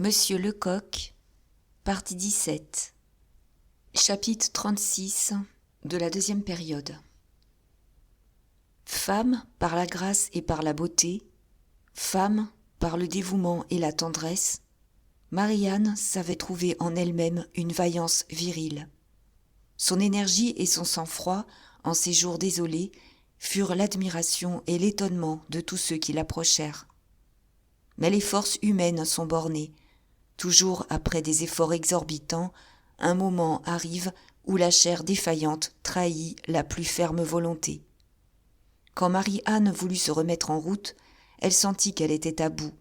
Monsieur Lecoq, partie 17, chapitre 36 de la deuxième période. Femme par la grâce et par la beauté, femme par le dévouement et la tendresse, Marie-Anne savait trouver en elle-même une vaillance virile. Son énergie et son sang-froid, en ces jours désolés, furent l'admiration et l'étonnement de tous ceux qui l'approchèrent. Mais les forces humaines sont bornées. Toujours après des efforts exorbitants, un moment arrive où la chair défaillante trahit la plus ferme volonté. Quand Marie-Anne voulut se remettre en route, elle sentit qu'elle était à bout.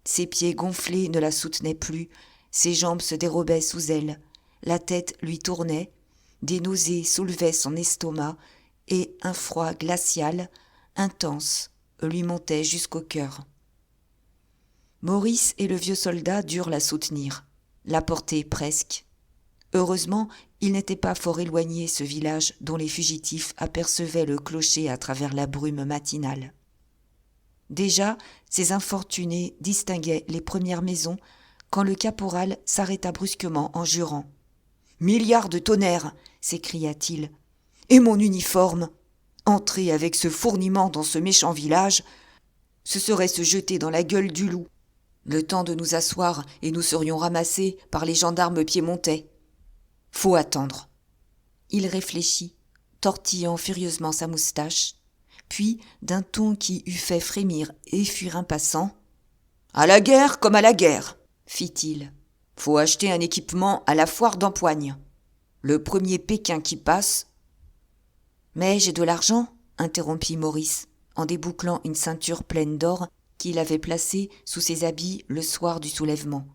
Ses pieds gonflés ne la soutenaient plus, ses jambes se dérobaient sous elle, la tête lui tournait, des nausées soulevaient son estomac et un froid glacial, intense, lui montait jusqu'au cœur. Maurice et le vieux soldat durent la soutenir, la porter presque. Heureusement, il n'était pas fort éloigné, ce village dont les fugitifs apercevaient le clocher à travers la brume matinale. Déjà, ces infortunés distinguaient les premières maisons quand le caporal s'arrêta brusquement en jurant. « Milliards de tonnerres !» s'écria-t-il. « Et mon uniforme ! Entrer avec ce fourniment dans ce méchant village, ce serait se jeter dans la gueule du loup. Le temps de nous asseoir et nous serions ramassés par les gendarmes piémontais. Faut attendre. » Il réfléchit, tortillant furieusement sa moustache, puis, d'un ton qui eût fait frémir et fuir un passant, « À la guerre comme à la guerre, fit-il. Faut acheter un équipement à la foire d'Empoigne. Le premier Pékin qui passe. » Mais j'ai de l'argent, interrompit Maurice, en débouclant une ceinture pleine d'or qu'il avait placée sous ses habits le soir du soulèvement.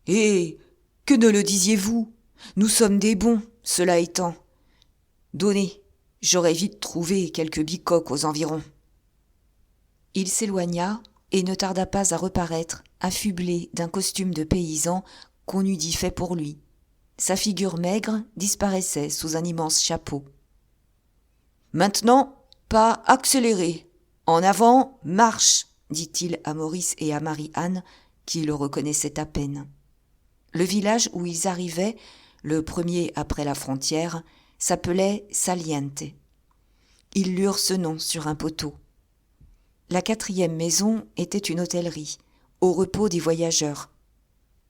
Eh, que ne le disiez-vous ? Nous sommes des bons, cela étant. Donnez, j'aurais vite trouvé quelques bicoques aux environs. Il s'éloigna et ne tarda pas à reparaître, affublé d'un costume de paysan qu'on eût dit fait pour lui. Sa figure maigre disparaissait sous un immense chapeau. Maintenant, pas accéléré. En avant, marche, dit-il à Maurice et à Marie-Anne, qui le reconnaissaient à peine. Le village où ils arrivaient, le premier après la frontière, s'appelait Saliente. Ils lurent ce nom sur un poteau. La 4e maison était une hôtellerie, au repos des voyageurs.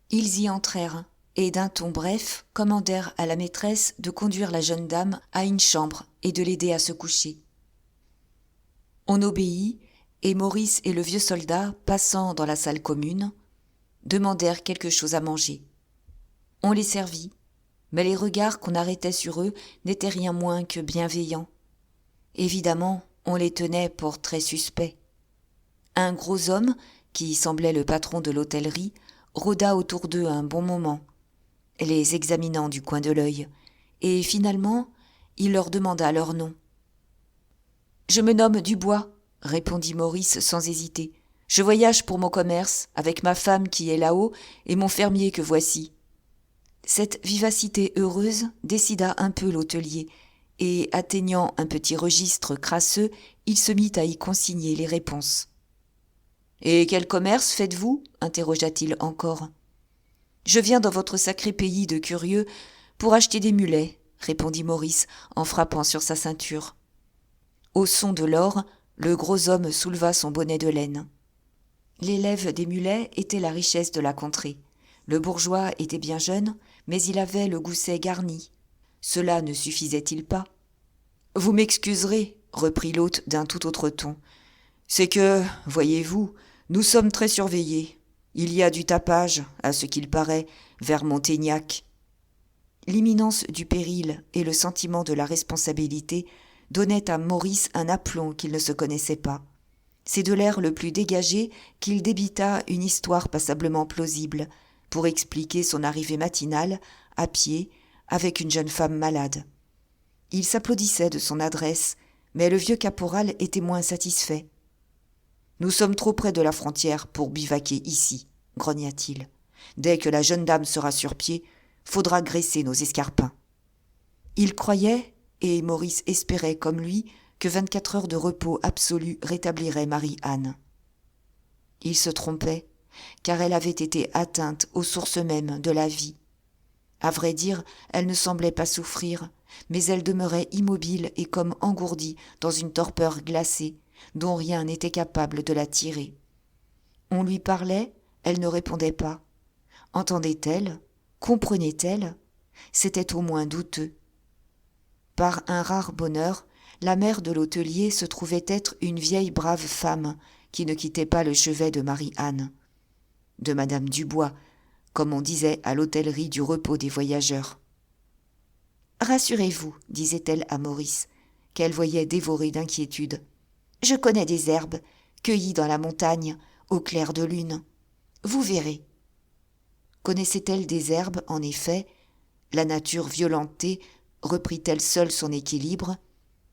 Ils y entrèrent et d'un ton bref commandèrent à la maîtresse de conduire la jeune dame à une chambre et de l'aider à se coucher. On obéit et Maurice et le vieux soldat, passant dans la salle commune, demandèrent quelque chose à manger. On les servit, mais les regards qu'on arrêtait sur eux n'étaient rien moins que bienveillants. Évidemment, on les tenait pour très suspects. Un gros homme, qui semblait le patron de l'hôtellerie, rôda autour d'eux un bon moment, les examinant du coin de l'œil, et finalement, il leur demanda leur nom. « Je me nomme Dubois, » répondit Maurice sans hésiter. « Je voyage pour mon commerce, avec ma femme qui est là-haut et mon fermier que voici. » Cette vivacité heureuse décida un peu l'hôtelier, et atteignant un petit registre crasseux, il se mit à y consigner les réponses. « Et quel commerce faites-vous » interrogea-t-il encore. « Je viens dans votre sacré pays de curieux pour acheter des mulets, » répondit Maurice en frappant sur sa ceinture. Au son de l'or, le gros homme souleva son bonnet de laine. L'élève des mulets était la richesse de la contrée. Le bourgeois était bien jeune, mais il avait le gousset garni. Cela ne suffisait-il pas ? « Vous m'excuserez, » reprit l'hôte d'un tout autre ton. « C'est que, voyez-vous, nous sommes très surveillés. Il y a du tapage, à ce qu'il paraît, vers Montaignac. » L'imminence du péril et le sentiment de la responsabilité donnaient à Maurice un aplomb qu'il ne se connaissait pas. C'est de l'air le plus dégagé qu'il débita une histoire passablement plausible pour expliquer son arrivée matinale, à pied, avec une jeune femme malade. Il s'applaudissait de son adresse, mais le vieux caporal était moins satisfait. « Nous sommes trop près de la frontière pour bivouaquer ici, » grogna-t-il. « Dès que la jeune dame sera sur pied, faudra graisser nos escarpins. » Il croyait, et Maurice espérait comme lui, que 24 heures de repos absolu rétabliraient Marie-Anne. Il se trompait. car elle avait été atteinte aux sources mêmes de la vie. À vrai dire, elle ne semblait pas souffrir, mais elle demeurait immobile et comme engourdie dans une torpeur glacée, dont rien n'était capable de la tirer. On lui parlait, elle ne répondait pas. Entendait-elle? Comprenait-elle? C'était au moins douteux. Par un rare bonheur, la mère de l'hôtelier se trouvait être une vieille brave femme qui ne quittait pas le chevet de Marie-Anne, de Madame Dubois, comme on disait à l'hôtellerie du repos des voyageurs. « Rassurez-vous, disait-elle à Maurice, qu'elle voyait dévorer d'inquiétude. Je connais des herbes, cueillies dans la montagne, au clair de lune. Vous verrez. » Connaissait-elle des herbes, en effet? La nature violentée reprit-elle seule son équilibre?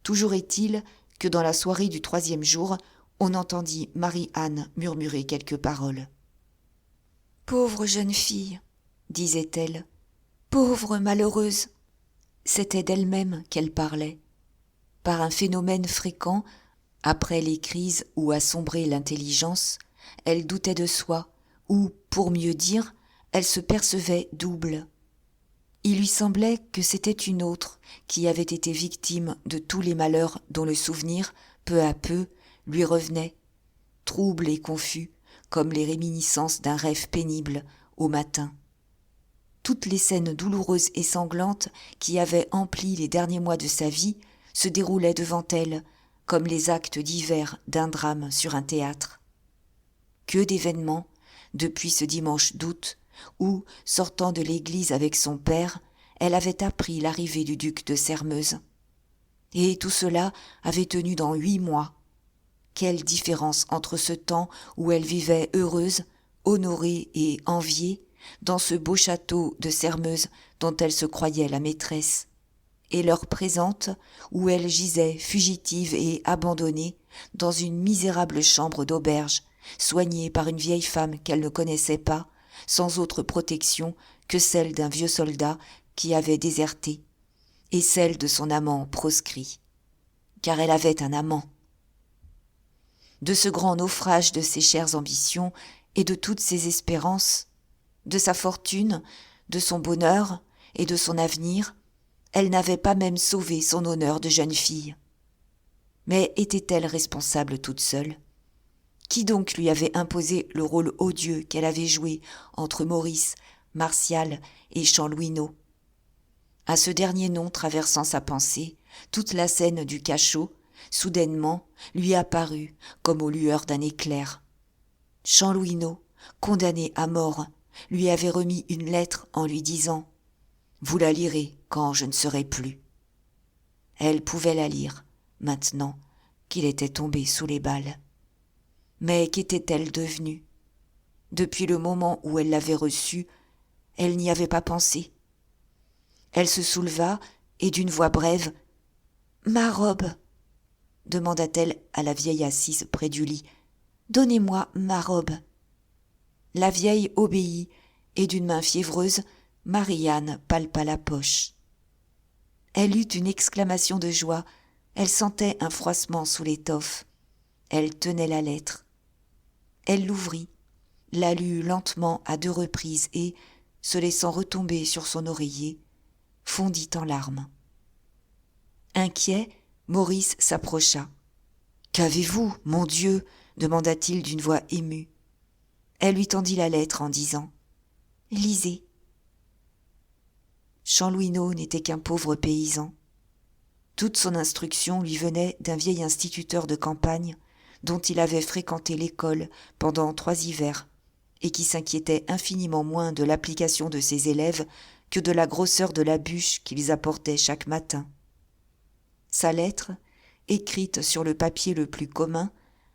Toujours est-il que dans la soirée du 3e jour, on entendit Marie-Anne murmurer quelques paroles. « Pauvre jeune fille, disait-elle, pauvre malheureuse. » C'était d'elle-même qu'elle parlait. Par un phénomène fréquent, après les crises où a sombré l'intelligence, elle doutait de soi, ou, pour mieux dire, elle se percevait double. Il lui semblait que c'était une autre qui avait été victime de tous les malheurs dont le souvenir, peu à peu, lui revenait, trouble et confus, comme les réminiscences d'un rêve pénible au matin. Toutes les scènes douloureuses et sanglantes qui avaient empli les derniers mois de sa vie se déroulaient devant elle, comme les actes divers d'un drame sur un théâtre. Que d'événements, depuis ce dimanche d'août, où, sortant de l'église avec son père, elle avait appris l'arrivée du duc de Sairmeuse. Et tout cela avait tenu dans 8 mois. Quelle différence entre ce temps où elle vivait heureuse, honorée et enviée, dans ce beau château de Sairmeuse dont elle se croyait la maîtresse, et l'heure présente où elle gisait fugitive et abandonnée dans une misérable chambre d'auberge, soignée par une vieille femme qu'elle ne connaissait pas, sans autre protection que celle d'un vieux soldat qui avait déserté, et celle de son amant proscrit, car elle avait un amant. De ce grand naufrage de ses chères ambitions et de toutes ses espérances, de sa fortune, de son bonheur et de son avenir, elle n'avait pas même sauvé son honneur de jeune fille. Mais était-elle responsable toute seule? Qui donc lui avait imposé le rôle odieux qu'elle avait joué entre Maurice, Martial et Chanlouineau? À ce dernier nom traversant sa pensée, toute la scène du cachot, soudainement, lui apparut comme aux lueurs d'un éclair. Chanlouineau, condamné à mort, lui avait remis une lettre en lui disant « Vous la lirez quand je ne serai plus ». Elle pouvait la lire, maintenant qu'il était tombé sous les balles. Mais qu'était-elle devenue? Depuis le moment où elle l'avait reçue, elle n'y avait pas pensé. Elle se souleva et d'une voix brève « Ma robe !» demanda-t-elle à la vieille assise près du lit. « Donnez-moi ma robe !» La vieille obéit et d'une main fiévreuse, Marie-Anne palpa la poche. Elle eut une exclamation de joie, elle sentait un froissement sous l'étoffe. Elle tenait la lettre. Elle l'ouvrit, la lut lentement à 2 reprises et, se laissant retomber sur son oreiller, fondit en larmes. Inquiet, Maurice s'approcha. « Qu'avez-vous, mon Dieu ?» demanda-t-il d'une voix émue. Elle lui tendit la lettre en disant « Lisez ». Chanlouineau n'était qu'un pauvre paysan. Toute son instruction lui venait d'un vieil instituteur de campagne dont il avait fréquenté l'école pendant 3 hivers et qui s'inquiétait infiniment moins de l'application de ses élèves que de la grosseur de la bûche qu'ils apportaient chaque matin. Sa lettre, écrite sur le papier le plus commun,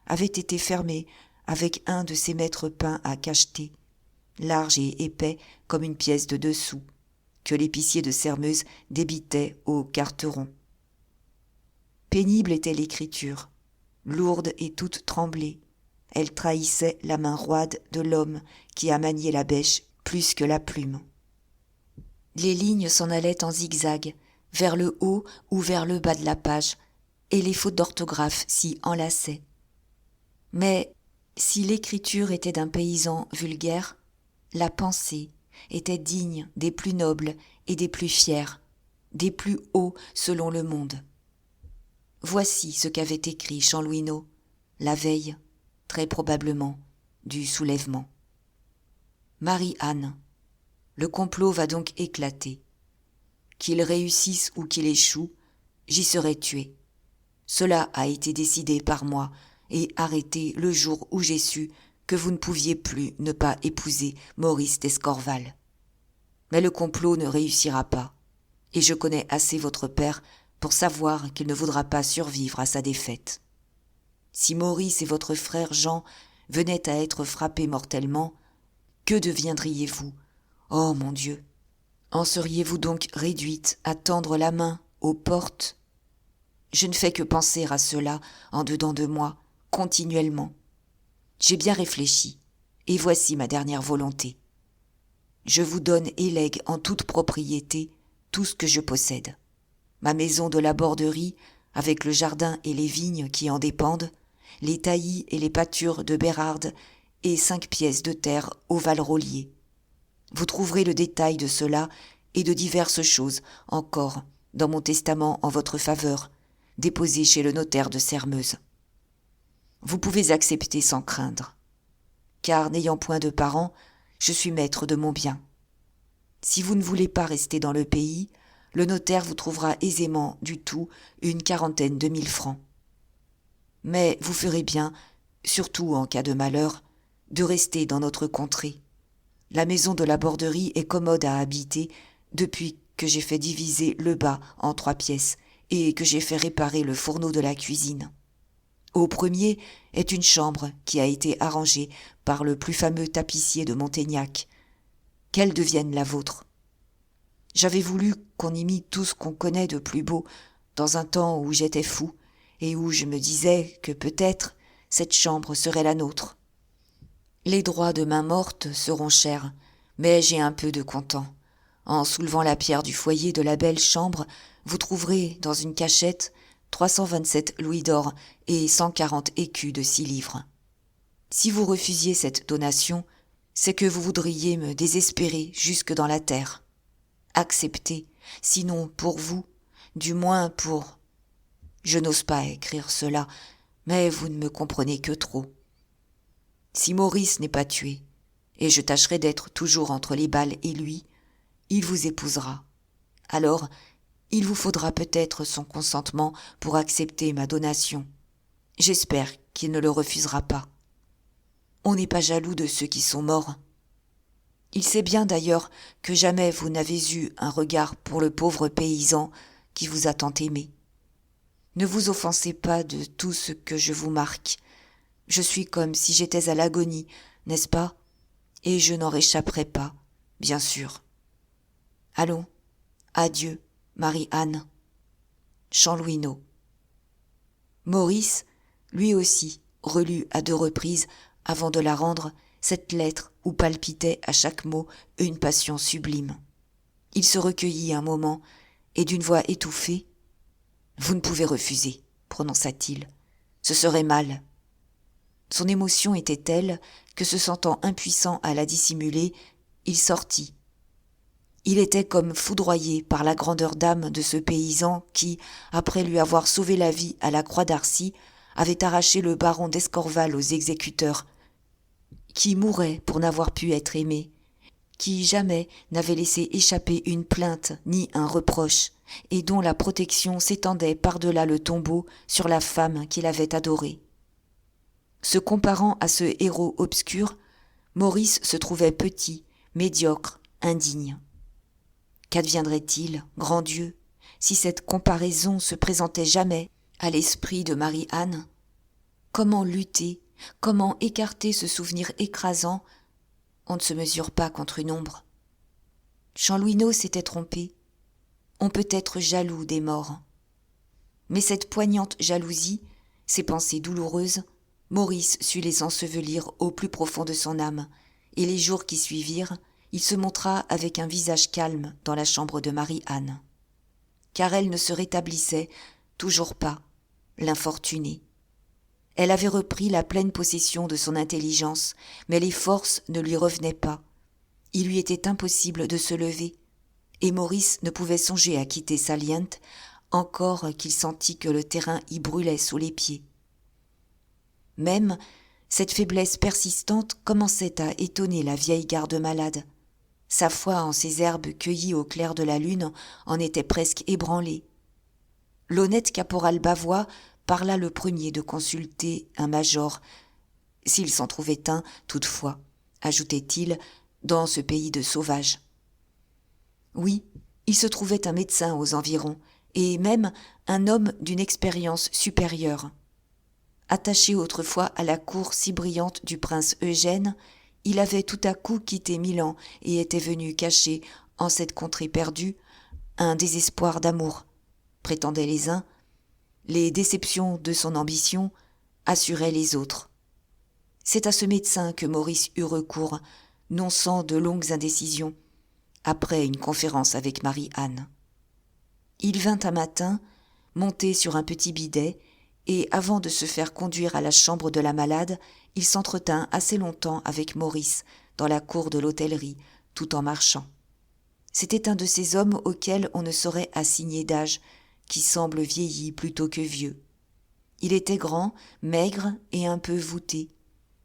avait été fermée avec un de ces mètres peints à cacheter, large et épais comme une pièce de 2 sous, que l'épicier de Sairmeuse débitait au carteron. Pénible était l'écriture, lourde et toute tremblée. Elle trahissait la main roide de l'homme qui a manié la bêche plus que la plume. Les lignes s'en allaient en zigzag, vers le haut ou vers le bas de la page, et les fautes d'orthographe s'y enlaçaient. Mais Si l'écriture était d'un paysan vulgaire, la pensée était digne des plus nobles et des plus fiers, des plus hauts selon le monde. Voici ce qu'avait écrit Chanlouineau, la veille, très probablement, du soulèvement. Marie-Anne, le complot va donc éclater. Qu'il réussisse ou qu'il échoue, j'y serai tué. Cela a été décidé par moi et arrêté le jour où j'ai su que vous ne pouviez plus ne pas épouser Maurice d'Escorval. Mais le complot ne réussira pas, et je connais assez votre père pour savoir qu'il ne voudra pas survivre à sa défaite. Si Maurice et votre frère Jean venaient à être frappés mortellement, que deviendriez-vous? Oh mon Dieu! En seriez-vous donc réduite à tendre la main aux portes? Je ne fais que penser à cela en dedans de moi, continuellement. J'ai bien réfléchi, et voici ma dernière volonté. Je vous donne et lègue en toute propriété tout ce que je possède. Ma maison de la Borderie, avec le jardin et les vignes qui en dépendent, les taillis et les pâtures de Bérarde et 5 pièces de terre au Val-Rollier. Vous trouverez le détail de cela et de diverses choses encore dans mon testament en votre faveur, déposé chez le notaire de Sermeuse. Vous pouvez accepter sans craindre, car n'ayant point de parents, je suis maître de mon bien. Si vous ne voulez pas rester dans le pays, le notaire vous trouvera aisément du tout une 40 000 francs. Mais vous ferez bien, surtout en cas de malheur, de rester dans notre contrée. La maison de la Borderie est commode à habiter depuis que j'ai fait diviser le bas en 3 pièces et que j'ai fait réparer le fourneau de la cuisine. Au premier est une chambre qui a été arrangée par le plus fameux tapissier de Montaignac. Qu'elle devienne la vôtre. J'avais voulu qu'on y mît tout ce qu'on connaît de plus beau dans un temps où j'étais fou et où je me disais que peut-être cette chambre serait la nôtre. Les droits de main morte seront chers, mais j'ai un peu de comptant. En soulevant la pierre du foyer de la belle chambre, vous trouverez dans une cachette 327 louis d'or et 140 écus de 6 livres. Si vous refusiez cette donation, c'est que vous voudriez me désespérer jusque dans la terre. Acceptez, sinon pour vous, du moins pour... Je n'ose pas écrire cela, mais vous ne me comprenez que trop. Si Maurice n'est pas tué, et je tâcherai d'être toujours entre les balles et lui, il vous épousera. Alors, il vous faudra peut-être son consentement pour accepter ma donation. J'espère qu'il ne le refusera pas. On n'est pas jaloux de ceux qui sont morts. Il sait bien d'ailleurs que jamais vous n'avez eu un regard pour le pauvre paysan qui vous a tant aimé. Ne vous offensez pas de tout ce que je vous marque. Je suis comme si j'étais à l'agonie, n'est-ce pas? Et je n'en réchapperai pas, bien sûr. Allons, adieu, Marie-Anne. Chanlouineau. Maurice, lui aussi, relut à 2 reprises, avant de la rendre, cette lettre où palpitait à chaque mot une passion sublime. Il se recueillit un moment, et d'une voix étouffée, « Vous ne pouvez refuser, prononça-t-il. Ce serait mal. » Son émotion était telle que, se sentant impuissant à la dissimuler, il sortit. Il était comme foudroyé par la grandeur d'âme de ce paysan qui, après lui avoir sauvé la vie à la Croix d'Arcy, avait arraché le baron d'Escorval aux exécuteurs, qui mourait pour n'avoir pu être aimé, qui jamais n'avait laissé échapper une plainte ni un reproche, et dont la protection s'étendait par-delà le tombeau sur la femme qu'il avait adorée. Se comparant à ce héros obscur, Maurice se trouvait petit, médiocre, indigne. Qu'adviendrait-il, grand Dieu, si cette comparaison se présentait jamais à l'esprit de Marie-Anne? Comment lutter, comment écarter ce souvenir écrasant? On ne se mesure pas contre une ombre. Chanlouineau s'était trompé. On peut être jaloux des morts. Mais cette poignante jalousie, ces pensées douloureuses, Maurice sut les ensevelir au plus profond de son âme, et les jours qui suivirent, il se montra avec un visage calme dans la chambre de Marie-Anne. Car elle ne se rétablissait toujours pas, l'infortunée. Elle avait repris la pleine possession de son intelligence, mais les forces ne lui revenaient pas. Il lui était impossible de se lever, et Maurice ne pouvait songer à quitter Saliente, encore qu'il sentît que le terrain y brûlait sous les pieds. Même, cette faiblesse persistante commençait à étonner la vieille garde-malade. Sa foi en ces herbes cueillies au clair de la lune en était presque ébranlée. L'honnête caporal Bavois parla le premier de consulter un major, s'il s'en trouvait un, toutefois, ajoutait-il, dans ce pays de sauvages. Oui, il se trouvait un médecin aux environs, et même un homme d'une expérience supérieure. Attaché autrefois à la cour si brillante du prince Eugène, il avait tout à coup quitté Milan et était venu cacher, en cette contrée perdue, un désespoir d'amour, prétendaient les uns, les déceptions de son ambition assuraient les autres. C'est à ce médecin que Maurice eut recours, non sans de longues indécisions, après une conférence avec Marie-Anne. Il vint un matin, monté sur un petit bidet, et avant de se faire conduire à la chambre de la malade, il s'entretint assez longtemps avec Maurice dans la cour de l'hôtellerie, tout en marchant. C'était un de ces hommes auxquels on ne saurait assigner d'âge, qui semblent vieillis plutôt que vieux. Il était grand, maigre et un peu voûté.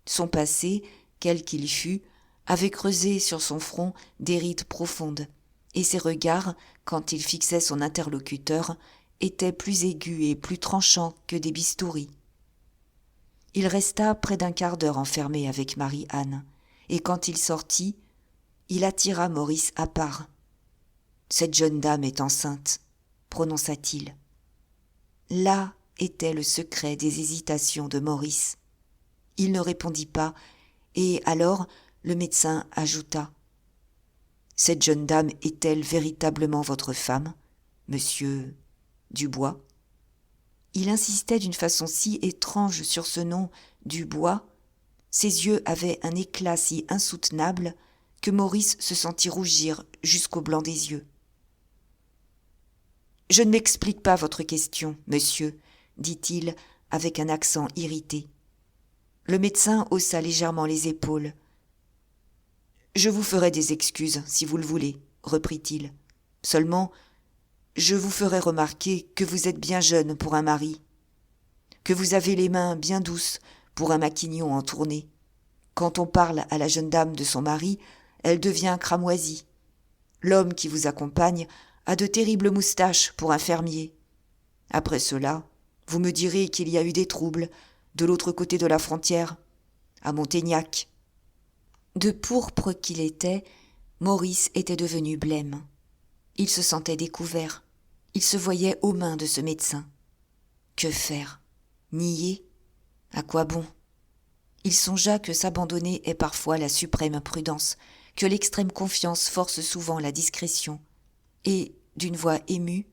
Son passé, quel qu'il fût, avait creusé sur son front des rides profondes, et ses regards, quand il fixait son interlocuteur, étaient plus aigus et plus tranchants que des bistouris. Il resta près d'un quart d'heure enfermé avec Marie-Anne, et quand il sortit, il attira Maurice à part. « Cette jeune dame est enceinte », prononça-t-il. Là était le secret des hésitations de Maurice. Il ne répondit pas, et alors le médecin ajouta « Cette jeune dame est-elle véritablement votre femme, monsieur Dubois ?» Il insistait d'une façon si étrange sur ce nom, Dubois. Ses yeux avaient un éclat si insoutenable que Maurice se sentit rougir jusqu'au blanc des yeux. « Je ne m'explique pas votre question, monsieur, » dit-il avec un accent irrité. Le médecin haussa légèrement les épaules. « Je vous ferai des excuses, si vous le voulez, » reprit-il. « Seulement, je vous ferai remarquer que vous êtes bien jeune pour un mari, que vous avez les mains bien douces pour un maquignon en tournée. Quand on parle à la jeune dame de son mari, elle devient cramoisie. L'homme qui vous accompagne a de terribles moustaches pour un fermier. Après cela, vous me direz qu'il y a eu des troubles de l'autre côté de la frontière, à Montaignac. » De pourpre qu'il était, Maurice était devenu blême. Il se sentait découvert. Il se voyait aux mains de ce médecin. Que faire ? Nier ? À quoi bon ? Il songea que s'abandonner est parfois la suprême prudence, que l'extrême confiance force souvent la discrétion, et, d'une voix émue,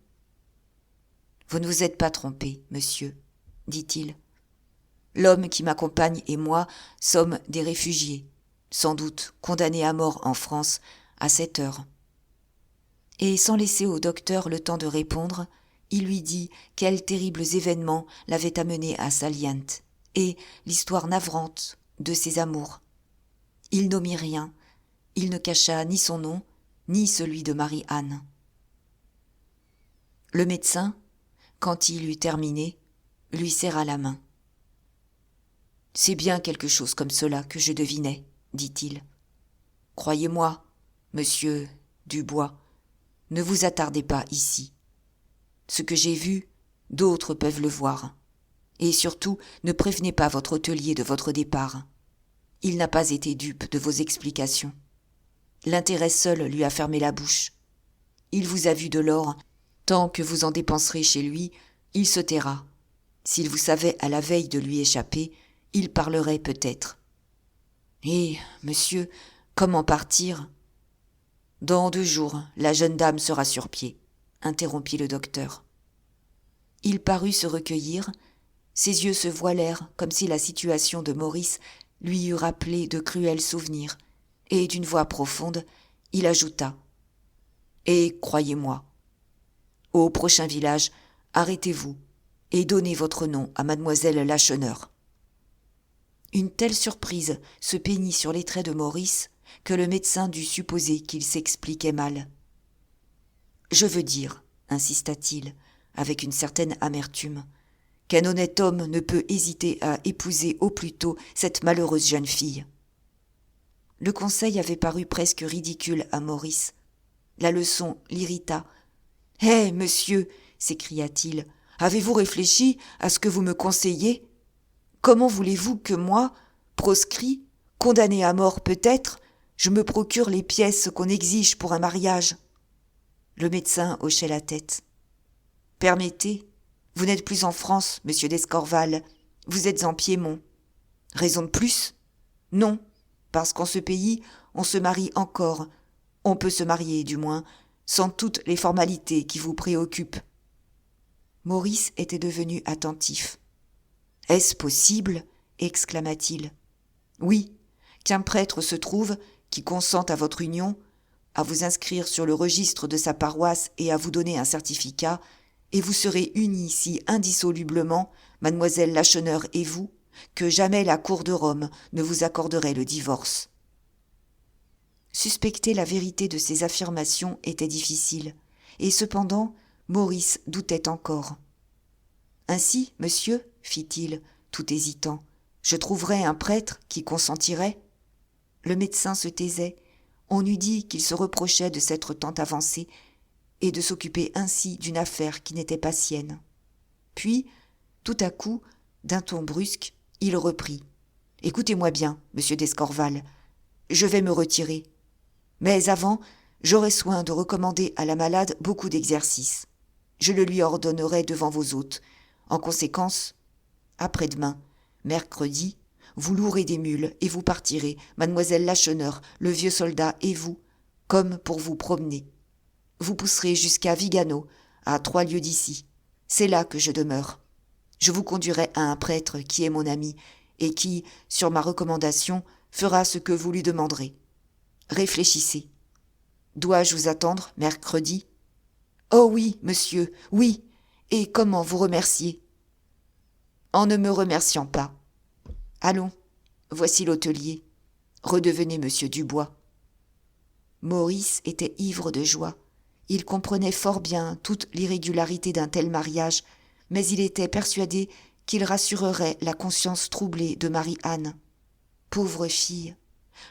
« Vous ne vous êtes pas trompé, monsieur, » dit-il. « L'homme qui m'accompagne et moi sommes des réfugiés, sans doute condamnés à mort en France à cette heure. » Et sans laisser au docteur le temps de répondre, il lui dit quels terribles événements l'avaient amené à Saliente, et l'histoire navrante de ses amours. Il n'omit rien, il ne cacha ni son nom, ni celui de Marie-Anne. Le médecin, quand il eut terminé, lui serra la main. « C'est bien quelque chose comme cela que je devinais, » dit-il. « Croyez-moi, monsieur Dubois, ne vous attardez pas ici. Ce que j'ai vu, d'autres peuvent le voir. Et surtout, ne prévenez pas votre hôtelier de votre départ. Il n'a pas été dupe de vos explications. L'intérêt seul lui a fermé la bouche. Il vous a vu de l'or. Tant que vous en dépenserez chez lui, il se taira. S'il vous savait à la veille de lui échapper, il parlerait peut-être. Et, monsieur, comment partir ? Dans 2 jours, la jeune dame sera sur pied, interrompit le docteur. Il parut se recueillir, ses yeux se voilèrent comme si la situation de Maurice lui eût rappelé de cruels souvenirs, et d'une voix profonde, il ajouta « Et croyez-moi, au prochain village, arrêtez-vous et donnez votre nom à mademoiselle Lacheneur. Une telle surprise se peignit sur les traits de Maurice que le médecin dut supposer qu'il s'expliquait mal. « Je veux dire, insista-t-il, avec une certaine amertume, qu'un honnête homme ne peut hésiter à épouser au plus tôt cette malheureuse jeune fille. » Le conseil avait paru presque ridicule à Maurice. La leçon l'irrita. « Hé, monsieur !» s'écria-t-il, « avez-vous réfléchi à ce que vous me conseillez ? Comment voulez-vous que moi, proscrit, condamné à mort peut-être, je me procure les pièces qu'on exige pour un mariage ?» Le médecin hochait la tête. « Permettez, vous n'êtes plus en France, monsieur d'Escorval, vous êtes en Piémont. Raison de plus ? Non, parce qu'en ce pays, on se marie encore, on peut se marier du moins, sans toutes les formalités qui vous préoccupent. » Maurice était devenu attentif. « Est-ce possible ? » exclama-t-il. « Oui, qu'un prêtre se trouve, qui consente à votre union, à vous inscrire sur le registre de sa paroisse et à vous donner un certificat, et vous serez unis si indissolublement, mademoiselle Lacheneur et vous, que jamais la cour de Rome ne vous accorderait le divorce. » Suspecter la vérité de ces affirmations était difficile, et cependant Maurice doutait encore. « Ainsi, monsieur, fit-il, tout hésitant, je trouverais un prêtre qui consentirait ?» Le médecin se taisait. On eût dit qu'il se reprochait de s'être tant avancé et de s'occuper ainsi d'une affaire qui n'était pas sienne. Puis, tout à coup, d'un ton brusque, il reprit. « Écoutez-moi bien, monsieur d'Escorval, je vais me retirer. Mais avant, j'aurai soin de recommander à la malade beaucoup d'exercices. Je le lui ordonnerai devant vos hôtes. En conséquence, après-demain, mercredi, vous louerez des mules et vous partirez, mademoiselle Lacheneur, le vieux soldat et vous, comme pour vous promener. Vous pousserez jusqu'à Vigano, à 3 lieues d'ici. C'est là que je demeure. Je vous conduirai à un prêtre qui est mon ami et qui, sur ma recommandation, fera ce que vous lui demanderez. Réfléchissez. Dois-je vous attendre mercredi ? Oh oui, monsieur, oui. Et comment vous remercier ? En ne me remerciant pas. Allons, voici l'hôtelier. Redevenez monsieur Dubois. Maurice était ivre de joie. Il comprenait fort bien toute l'irrégularité d'un tel mariage, mais il était persuadé qu'il rassurerait la conscience troublée de Marie-Anne. Pauvre fille,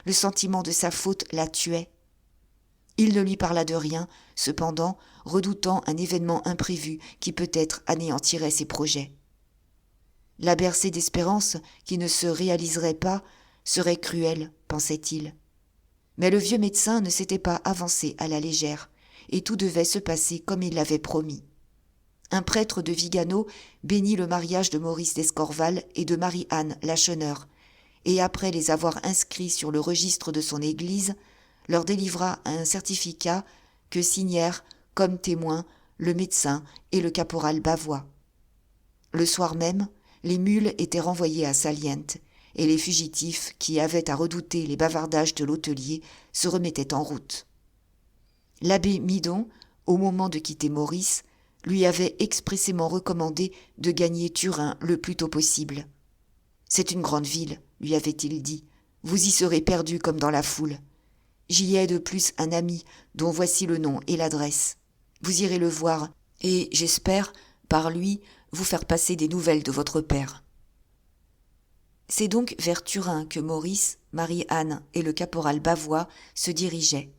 le sentiment de sa faute la tuait. Il ne lui parla de rien, cependant, redoutant un événement imprévu qui peut-être anéantirait ses projets. La bercée d'espérance qui ne se réaliserait pas serait cruelle, pensait-il. Mais le vieux médecin ne s'était pas avancé à la légère, et tout devait se passer comme il l'avait promis. Un prêtre de Vigano bénit le mariage de Maurice d'Escorval et de Marie-Anne Lacheneur, et après les avoir inscrits sur le registre de son église, leur délivra un certificat que signèrent comme témoins le médecin et le caporal Bavois. Le soir même, les mules étaient renvoyées à Saliente, et les fugitifs qui avaient à redouter les bavardages de l'hôtelier se remettaient en route. L'abbé Midon, au moment de quitter Maurice, lui avait expressément recommandé de gagner Turin le plus tôt possible. « C'est une grande ville, lui avait-il dit, vous y serez perdu comme dans la foule. J'y ai de plus un ami dont voici le nom et l'adresse. Vous irez le voir, et j'espère, par lui, vous faire passer des nouvelles de votre père. » C'est donc vers Turin que Maurice, Marie-Anne et le caporal Bavois se dirigeaient.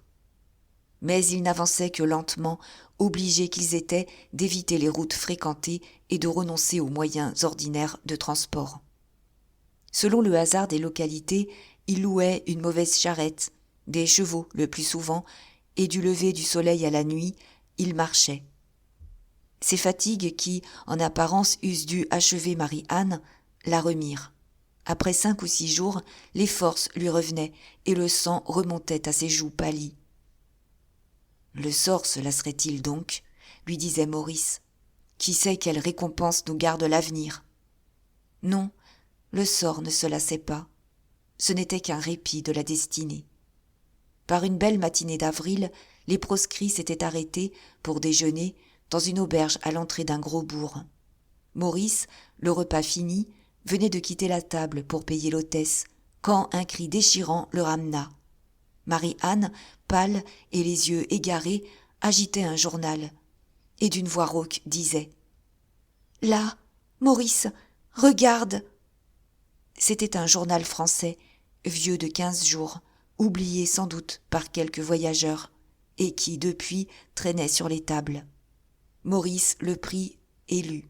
Mais ils n'avançaient que lentement, obligés qu'ils étaient d'éviter les routes fréquentées et de renoncer aux moyens ordinaires de transport. Selon le hasard des localités, ils louaient une mauvaise charrette, des chevaux le plus souvent, et du lever du soleil à la nuit, ils marchaient. Ces fatigues qui, en apparence, eussent dû achever Marie-Anne, la remirent. Après 5 ou 6 jours, les forces lui revenaient et le sang remontait à ses joues pâlies. « Le sort se lasserait-il donc ?» lui disait Maurice. « Qui sait quelle récompense nous garde l'avenir ?» Non, le sort ne se lassait pas. Ce n'était qu'un répit de la destinée. Par une belle matinée d'avril, les proscrits s'étaient arrêtés pour déjeuner dans une auberge à l'entrée d'un gros bourg. Maurice, le repas fini, venait de quitter la table pour payer l'hôtesse, quand un cri déchirant le ramena. Marie-Anne, pâle et les yeux égarés, agitait un journal, et d'une voix rauque disait « Là, Maurice, regarde !» C'était un journal français, vieux de 15 jours, oublié sans doute par quelques voyageurs, et qui, depuis, traînait sur les tables. Maurice le prit et lut.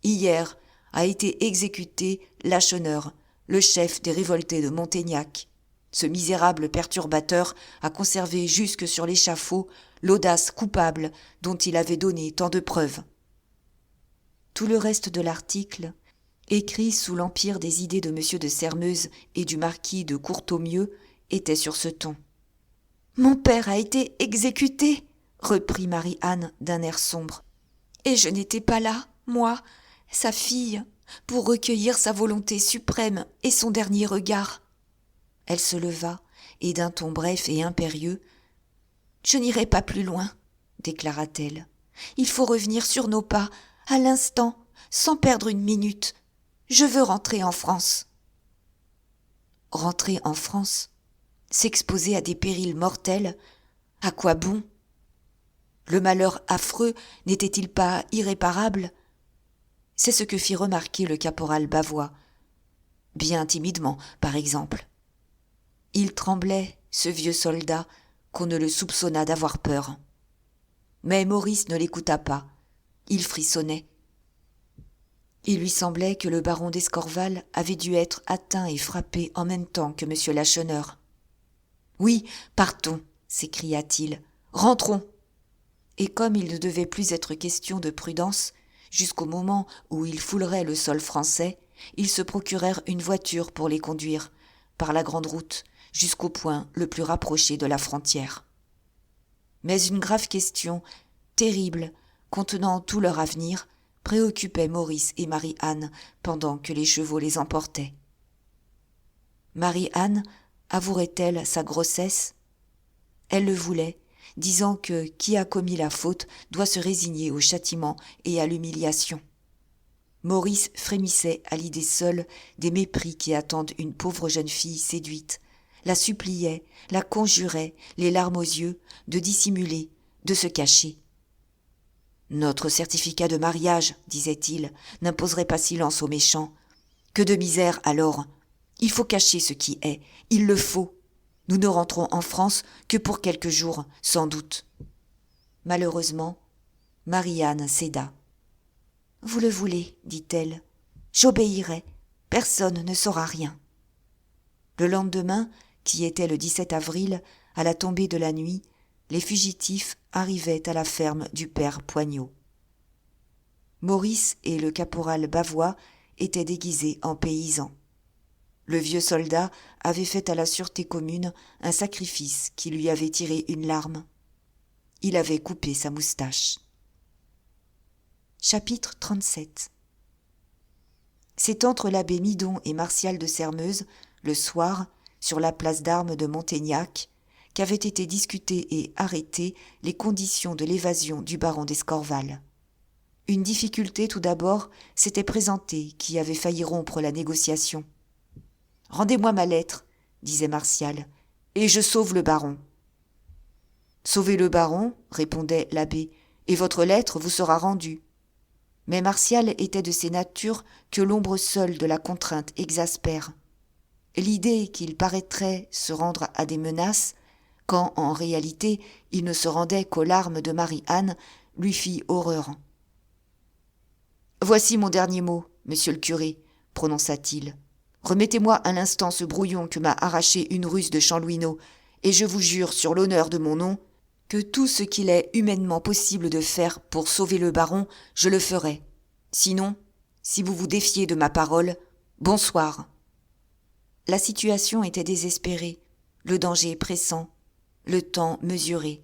Hier a été exécuté Lacheneur, le chef des révoltés de Montaignac. Ce misérable perturbateur a conservé jusque sur l'échafaud l'audace coupable dont il avait donné tant de preuves. Tout le reste de l'article, écrit sous l'empire des idées de M. de Sairmeuse et du marquis de Courtaumieux, était sur ce ton. « Mon père a été exécuté !» reprit Marie-Anne d'un air sombre. « Et je n'étais pas là, moi, sa fille, pour recueillir sa volonté suprême et son dernier regard. » Elle se leva et d'un ton bref et impérieux « Je n'irai pas plus loin, » déclara-t-elle. « Il faut revenir sur nos pas, à l'instant, sans perdre une minute. Je veux rentrer en France. » Rentrer en France, s'exposer à des périls mortels, à quoi bon? Le malheur affreux n'était-il pas irréparable? C'est ce que fit remarquer le caporal Bavois, bien timidement, par exemple. Il tremblait, ce vieux soldat, qu'on ne le soupçonnât d'avoir peur. Mais Maurice ne l'écouta pas. Il frissonnait. Il lui semblait que le baron d'Escorval avait dû être atteint et frappé en même temps que M. Lacheneur. « Oui, partons !» s'écria-t-il. « Rentrons !» Et comme il ne devait plus être question de prudence, jusqu'au moment où ils fouleraient le sol français, ils se procurèrent une voiture pour les conduire, par la grande route, jusqu'au point le plus rapproché de la frontière. Mais une grave question, terrible, contenant tout leur avenir, préoccupait Maurice et Marie-Anne pendant que les chevaux les emportaient. Marie-Anne avouerait-elle sa grossesse? Elle le voulait, disant que qui a commis la faute doit se résigner au châtiment et à l'humiliation. Maurice frémissait à l'idée seule des mépris qui attendent une pauvre jeune fille séduite, la suppliait, la conjurait, les larmes aux yeux, de dissimuler, de se cacher. « Notre certificat de mariage, disait-il, n'imposerait pas silence aux méchants. Que de misère alors! Il faut cacher ce qui est, il le faut. Nous ne rentrons en France que pour quelques jours, sans doute. » Malheureusement, Marie-Anne céda. « Vous le voulez, dit-elle. J'obéirai. Personne ne saura rien. » Le lendemain, qui était le 17 avril, à la tombée de la nuit, les fugitifs arrivaient à la ferme du père Poignot. Maurice et le caporal Bavois étaient déguisés en paysans. Le vieux soldat avait fait à la sûreté commune un sacrifice qui lui avait tiré une larme. Il avait coupé sa moustache. Chapitre 37. C'est entre l'abbé Midon et Martial de Sairmeuse, le soir, sur la place d'armes de Montaignac, qu'avaient été discutées et arrêtées les conditions de l'évasion du baron d'Escorval. Une difficulté tout d'abord s'était présentée qui avait failli rompre la négociation. « Rendez-moi ma lettre, » disait Martial, « et je sauve le baron. »« Sauvez le baron, » répondait l'abbé, « et votre lettre vous sera rendue. » Mais Martial était de ces natures que l'ombre seule de la contrainte exaspère. L'idée qu'il paraîtrait se rendre à des menaces, quand en réalité il ne se rendait qu'aux larmes de Marie-Anne, lui fit horreur. « Voici mon dernier mot, monsieur le curé, » prononça-t-il. « Remettez-moi à l'instant ce brouillon que m'a arraché une ruse de Chanlouineau, et je vous jure sur l'honneur de mon nom que tout ce qu'il est humainement possible de faire pour sauver le baron, je le ferai. Sinon, si vous vous défiez de ma parole, bonsoir. » La situation était désespérée, le danger pressant, le temps mesuré.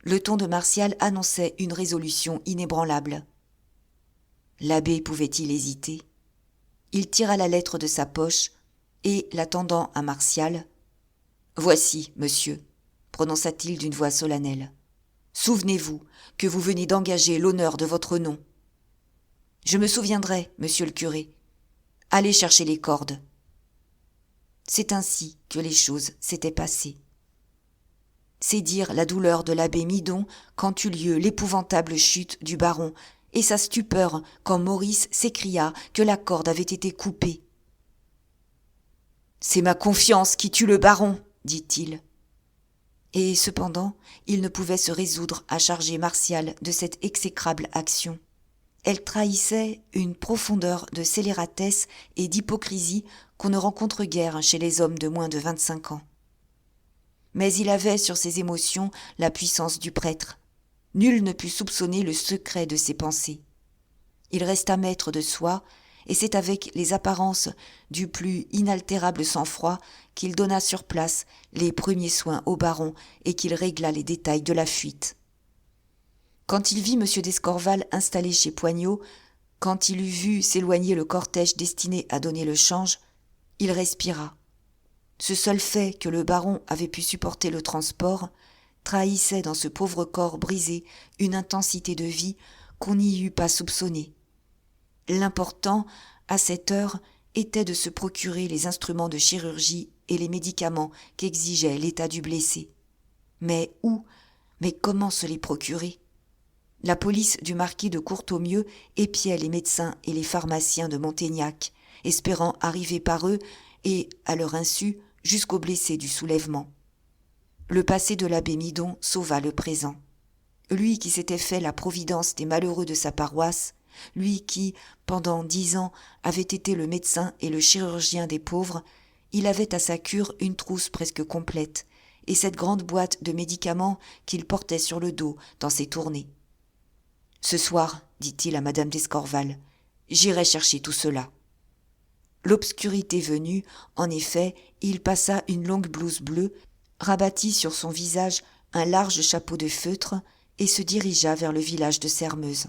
Le ton de Martial annonçait une résolution inébranlable. L'abbé pouvait-il hésiter? Il tira la lettre de sa poche et, la tendant à Martial, « Voici, monsieur, » prononça-t-il d'une voix solennelle. « Souvenez-vous que vous venez d'engager l'honneur de votre nom. »« Je me souviendrai, monsieur le curé. Allez chercher les cordes. C'est ainsi que les choses s'étaient passées. C'est dire la douleur de l'abbé Midon quand eut lieu l'épouvantable chute du baron, et sa stupeur quand Maurice s'écria que la corde avait été coupée. « C'est ma confiance qui tue le baron, dit-il. Et cependant, il ne pouvait se résoudre à charger Martial de cette exécrable action. Elle trahissait une profondeur de scélératesse et d'hypocrisie qu'on ne rencontre guère chez les hommes de moins de 25 ans. Mais il avait sur ses émotions la puissance du prêtre. Nul ne put soupçonner le secret de ses pensées. Il resta maître de soi, et c'est avec les apparences du plus inaltérable sang-froid qu'il donna sur place les premiers soins au baron et qu'il régla les détails de la fuite. Quand il vit M. d'Escorval installé chez Poignot, quand il eut vu s'éloigner le cortège destiné à donner le change, il respira. Ce seul fait que le baron avait pu supporter le transport trahissait dans ce pauvre corps brisé une intensité de vie qu'on n'y eût pas soupçonnée. L'important, à cette heure, était de se procurer les instruments de chirurgie et les médicaments qu'exigeait l'état du blessé. Mais où, mais comment se les procurer ? La police du marquis de Courtaumieux épiait les médecins et les pharmaciens de Montaignac, espérant arriver par eux et, à leur insu, jusqu'au blessé du soulèvement. Le passé de l'abbé Midon sauva le présent. Lui qui s'était fait la providence des malheureux de sa paroisse, lui qui, pendant 10 ans, avait été le médecin et le chirurgien des pauvres, il avait à sa cure une trousse presque complète, et cette grande boîte de médicaments qu'il portait sur le dos dans ses tournées. « Ce soir, dit-il à madame d'Escorval, j'irai chercher tout cela. » L'obscurité venue, en effet, il passa une longue blouse bleue, rabattit sur son visage un large chapeau de feutre et se dirigea vers le village de Sermeuse.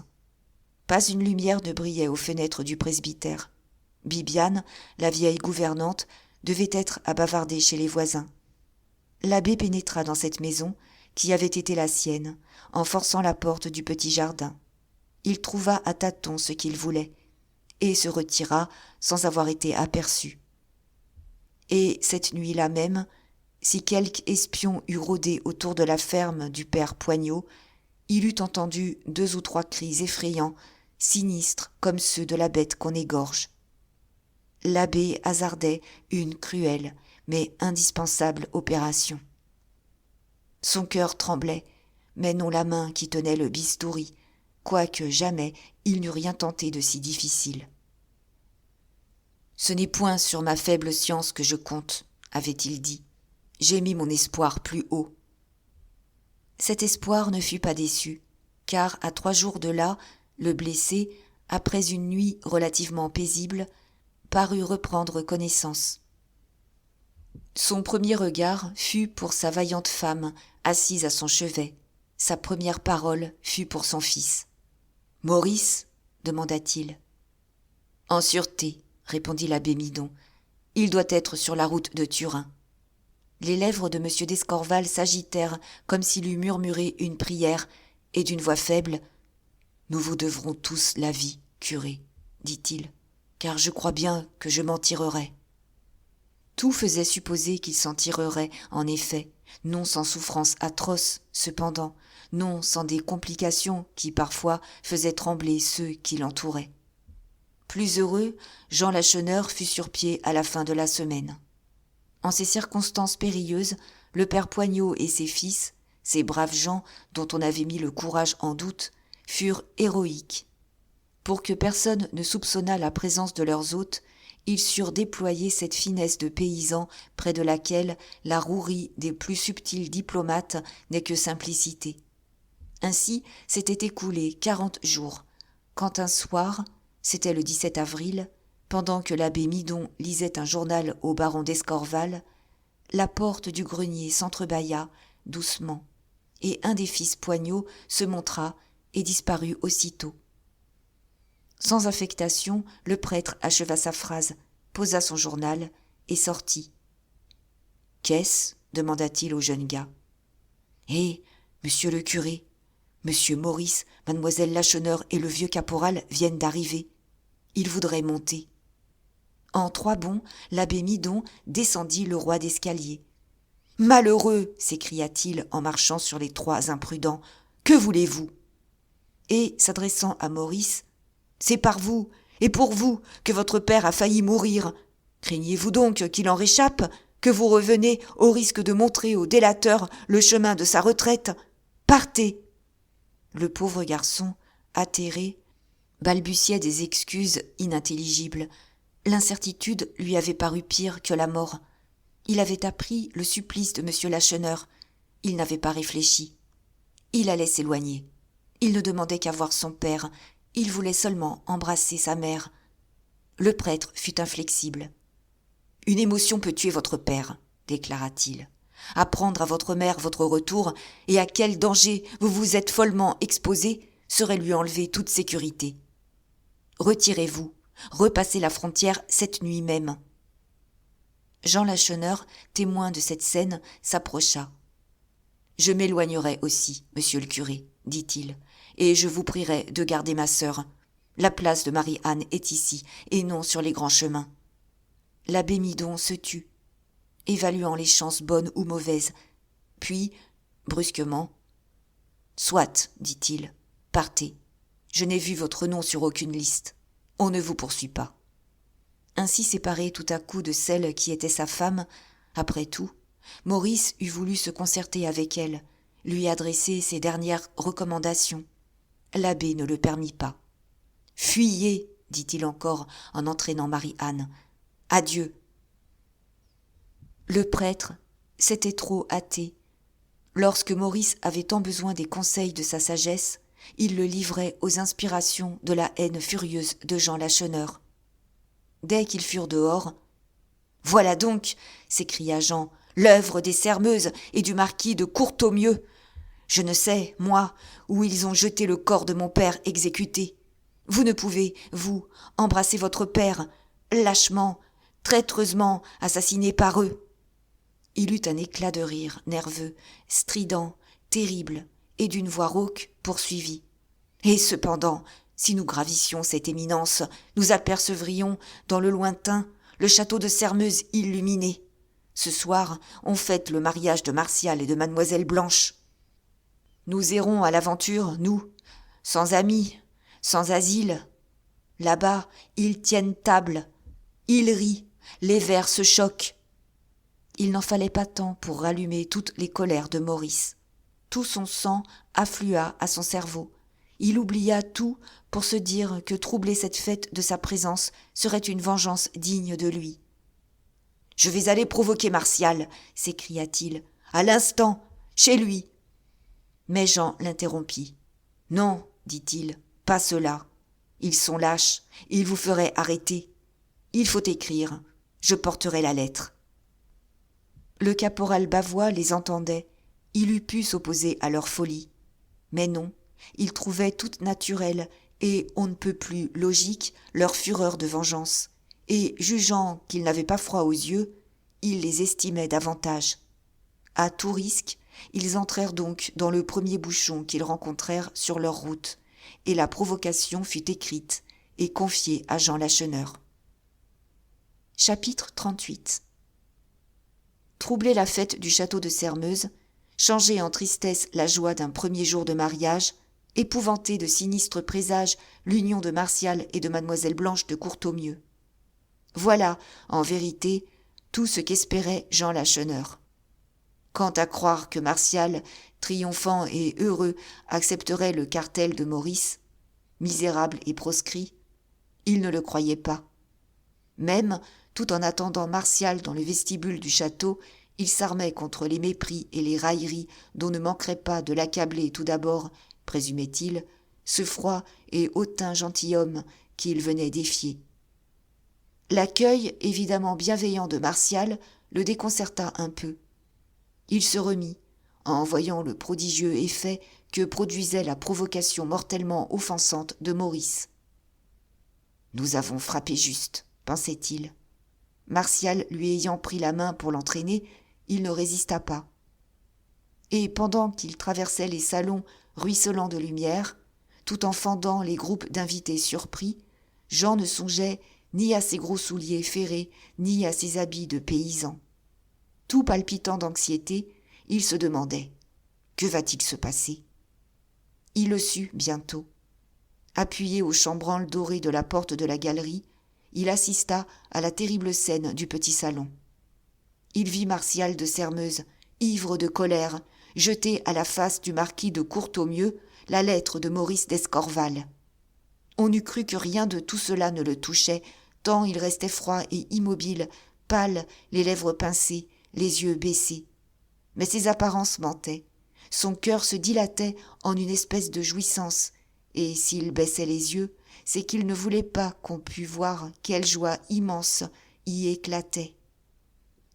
Pas une lumière ne brillait aux fenêtres du presbytère. Bibiane, la vieille gouvernante, devait être à bavarder chez les voisins. L'abbé pénétra dans cette maison, qui avait été la sienne, en forçant la porte du petit jardin. Il trouva à tâtons ce qu'il voulait, et se retira sans avoir été aperçu. Et cette nuit-là même, si quelque espion eût rôdé autour de la ferme du père Poignot, il eût entendu 2 ou 3 cris effrayants, sinistres comme ceux de la bête qu'on égorge. L'abbé hasardait une cruelle mais indispensable opération. Son cœur tremblait, mais non la main qui tenait le bistouri, quoique jamais il n'eût rien tenté de si difficile. « Ce n'est point sur ma faible science que je compte, avait-il dit. J'ai mis mon espoir plus haut. » Cet espoir ne fut pas déçu, car à 3 jours de là, le blessé, après une nuit relativement paisible, parut reprendre connaissance. Son premier regard fut pour sa vaillante femme assise à son chevet. Sa première parole fut pour son fils. « Maurice ?» demanda-t-il. « En sûreté, » répondit l'abbé Midon. « Il doit être sur la route de Turin. » Les lèvres de M. d'Escorval s'agitèrent comme s'il eût murmuré une prière, et d'une voix faible, « Nous vous devrons tous la vie, curé, dit-il, car je crois bien que je m'en tirerai. » Tout faisait supposer qu'il s'en tirerait, en effet, non sans souffrances atroces, cependant, non sans des complications qui parfois faisaient trembler ceux qui l'entouraient. Plus heureux, Jean Lacheneur fut sur pied à la fin de la semaine. En ces circonstances périlleuses, le père Poignot et ses fils, ces braves gens dont on avait mis le courage en doute, furent héroïques. Pour que personne ne soupçonnât la présence de leurs hôtes, ils surent déployer cette finesse de paysans près de laquelle la rouerie des plus subtils diplomates n'est que simplicité. Ainsi s'étaient écoulés 40 jours, quand un soir, c'était le 17 avril, pendant que l'abbé Midon lisait un journal au baron d'Escorval, la porte du grenier s'entrebâilla doucement, et un des fils Poignot se montra et disparut aussitôt. Sans affectation, le prêtre acheva sa phrase, posa son journal et sortit. « Qu'est-ce » demanda-t-il au jeune gars. « Eh, monsieur le curé, monsieur Maurice, mademoiselle Lacheneur et le vieux caporal viennent d'arriver. Ils voudraient monter. » En 3 bonds, l'abbé Midon descendit le roi d'escalier. « Malheureux !» s'écria-t-il en marchant sur les 3 imprudents. « Que voulez-vous » Et, s'adressant à Maurice, « C'est par vous et pour vous que votre père a failli mourir. Craignez-vous donc qu'il en réchappe, que vous revenez au risque de montrer au délateur le chemin de sa retraite ? Partez !» Le pauvre garçon, atterré, balbutiait des excuses inintelligibles. L'incertitude lui avait paru pire que la mort. Il avait appris le supplice de M. Lacheneur. Il n'avait pas réfléchi. Il allait s'éloigner. Il ne demandait qu'à voir son père. Il voulait seulement embrasser sa mère. Le prêtre fut inflexible. « Une émotion peut tuer votre père, » déclara-t-il. « Apprendre à votre mère votre retour et à quel danger vous vous êtes follement exposé serait lui enlever toute sécurité. Retirez-vous, repassez la frontière cette nuit même. » Jean Lacheneur, témoin de cette scène, s'approcha. « Je m'éloignerai aussi, monsieur le curé, dit-il, et je vous prierai de garder ma sœur. La place de Marie-Anne est ici, et non sur les grands chemins. » L'abbé Midon se tut, évaluant les chances bonnes ou mauvaises, puis, brusquement, « Soit, dit-il, partez. Je n'ai vu votre nom sur aucune liste. On ne vous poursuit pas. » Ainsi séparé tout à coup de celle qui était sa femme, après tout, Maurice eût voulu se concerter avec elle, lui adresser ses dernières recommandations. L'abbé ne le permit pas. « Fuyez, dit-il encore en entraînant Marie-Anne. Adieu. » Le prêtre s'était trop hâté. Lorsque Maurice avait tant besoin des conseils de sa sagesse, il le livrait aux inspirations de la haine furieuse de Jean Lacheneur. Dès qu'ils furent dehors, « Voilà donc, s'écria Jean, l'œuvre des Sermeuses et du marquis de Courtaumieux. Je ne sais, moi, où ils ont jeté le corps de mon père exécuté. Vous ne pouvez, vous, embrasser votre père, lâchement, traîtreusement assassiné par eux. » Il eut un éclat de rire nerveux, strident, terrible, et d'une voix rauque poursuivit. « Et cependant, si nous gravissions cette éminence, nous apercevrions, dans le lointain, le château de Sermeuse illuminé. Ce soir, on fête le mariage de Martial et de mademoiselle Blanche. Nous errons à l'aventure, nous, sans amis, sans asile. Là-bas, ils tiennent table, ils rient, les vers se choquent. » Il n'en fallait pas tant pour rallumer toutes les colères de Maurice. Tout son sang afflua à son cerveau. Il oublia tout pour se dire que troubler cette fête de sa présence serait une vengeance digne de lui. « Je vais aller provoquer Martial, » s'écria-t-il, « à l'instant, chez lui. » Mais Jean l'interrompit. « Non, dit-il, pas cela. Ils sont lâches, ils vous feraient arrêter. Il faut écrire, je porterai la lettre. » Le caporal Bavois les entendait. Il eût pu s'opposer à leur folie. Mais non, il trouvait toute naturelle et on ne peut plus logique leur fureur de vengeance. Et jugeant qu'ils n'avaient pas froid aux yeux, il les estimait davantage. À tout risque, ils entrèrent donc dans le premier bouchon qu'ils rencontrèrent sur leur route, et la provocation fut écrite et confiée à Jean Lacheneur. Chapitre 38. Troubler la fête du château de Sermeuse, changer en tristesse la joie d'un premier jour de mariage, épouvanter de sinistres présages l'union de Martial et de mademoiselle Blanche de Courtaumieux. Voilà, en vérité, tout ce qu'espérait Jean Lacheneur. Quant à croire que Martial, triomphant et heureux, accepterait le cartel de Maurice, misérable et proscrit, il ne le croyait pas. Même, tout en attendant Martial dans le vestibule du château, il s'armait contre les mépris et les railleries dont ne manquerait pas de l'accabler tout d'abord, présumait-il, ce froid et hautain gentilhomme qu'il venait défier. L'accueil évidemment bienveillant de Martial le déconcerta un peu. Il se remit, en voyant le prodigieux effet que produisait la provocation mortellement offensante de Maurice. « Nous avons frappé juste, » pensait-il. Martial lui ayant pris la main pour l'entraîner, il ne résista pas. Et pendant qu'il traversait les salons ruisselants de lumière, tout en fendant les groupes d'invités surpris, Jean ne songeait ni à ses gros souliers ferrés, ni à ses habits de paysan. Tout palpitant d'anxiété, il se demandait « Que va-t-il se passer ?» Il le sut bientôt. Appuyé au chambranle doré de la porte de la galerie, il assista à la terrible scène du petit salon. Il vit Martial de Sairmeuse, ivre de colère, jeter à la face du marquis de Courtornieu la lettre de Maurice d'Escorval. On eût cru que rien de tout cela ne le touchait, tant il restait froid et immobile, pâle, les lèvres pincées, les yeux baissés. Mais ses apparences mentaient. Son cœur se dilatait en une espèce de jouissance, et s'il baissait les yeux, c'est qu'il ne voulait pas qu'on pût voir quelle joie immense y éclatait.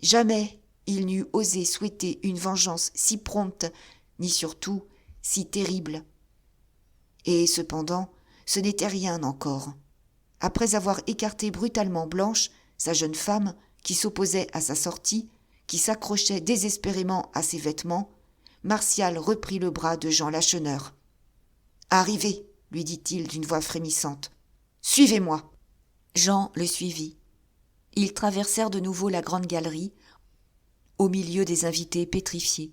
Jamais il n'eût osé souhaiter une vengeance si prompte, ni surtout si terrible. Et cependant, ce n'était rien encore. Après avoir écarté brutalement Blanche, sa jeune femme, qui s'opposait à sa sortie, qui s'accrochait désespérément à ses vêtements, Martial reprit le bras de Jean Lacheneur. « Arrivez, lui dit-il d'une voix frémissante. « Suivez-moi !» Jean le suivit. Ils traversèrent de nouveau la grande galerie, au milieu des invités pétrifiés.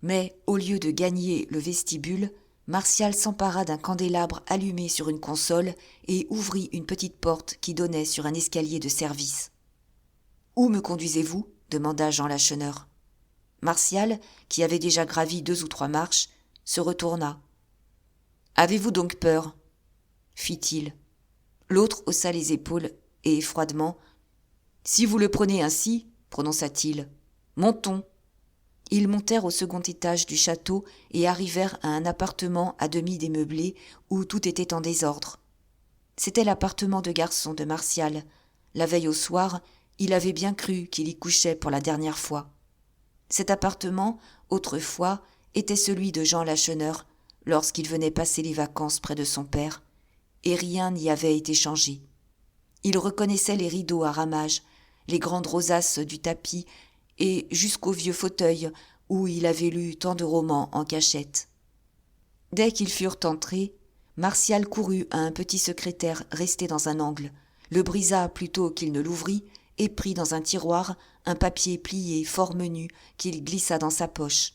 Mais, au lieu de gagner le vestibule, Martial s'empara d'un candélabre allumé sur une console et ouvrit une petite porte qui donnait sur un escalier de service. « Où me conduisez-vous » demanda Jean Lacheneur. Martial, qui avait déjà gravi 2 ou 3 marches, se retourna. « Avez-vous donc peur » fit-il. L'autre haussa les épaules et, froidement, « Si vous le prenez ainsi, prononça-t-il, montons. » Ils montèrent au second étage du château et arrivèrent à un appartement à demi démeublé où tout était en désordre. C'était l'appartement de garçon de Martial. La veille au soir, il avait bien cru qu'il y couchait pour la dernière fois. Cet appartement, autrefois, était celui de Jean Lacheneur lorsqu'il venait passer les vacances près de son père, et rien n'y avait été changé. Il reconnaissait les rideaux à ramages, les grandes rosaces du tapis et jusqu'au vieux fauteuil où il avait lu tant de romans en cachette. Dès qu'ils furent entrés, Martial courut à un petit secrétaire resté dans un angle, le brisa plutôt qu'il ne l'ouvrit et prit dans un tiroir un papier plié fort menu qu'il glissa dans sa poche.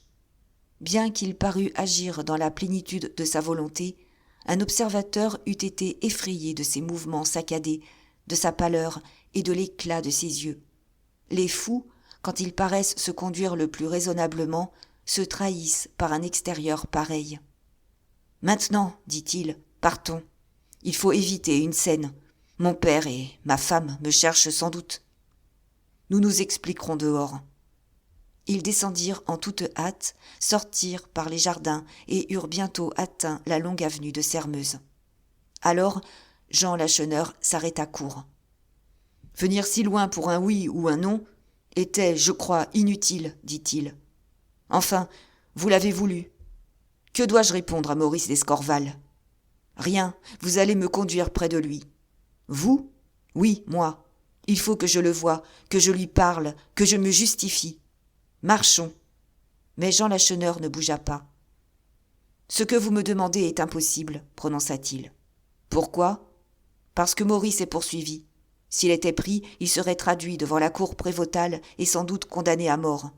Bien qu'il parût agir dans la plénitude de sa volonté, un observateur eût été effrayé de ses mouvements saccadés, de sa pâleur et de l'éclat de ses yeux. Les fous, quand ils paraissent se conduire le plus raisonnablement, se trahissent par un extérieur pareil. « Maintenant, dit-il, partons. Il faut éviter une scène. Mon père et ma femme me cherchent sans doute. Nous nous expliquerons dehors. » Ils descendirent en toute hâte, sortirent par les jardins et eurent bientôt atteint la longue avenue de Sairmeuse. Alors, Jean Lacheneur s'arrêta court. « Venir si loin pour un oui ou un non était, je crois, inutile, dit-il. Enfin, vous l'avez voulu. Que dois-je répondre à Maurice d'Escorval ? Rien, vous allez me conduire près de lui. Vous ? Oui, moi. Il faut que je le voie, que je lui parle, que je me justifie. Marchons. » Mais Jean Lacheneur ne bougea pas. « Ce que vous me demandez est impossible, prononça-t-il. Pourquoi ? Parce que Maurice est poursuivi. S'il était pris, il serait traduit devant la cour prévôtale et sans doute condamné à mort.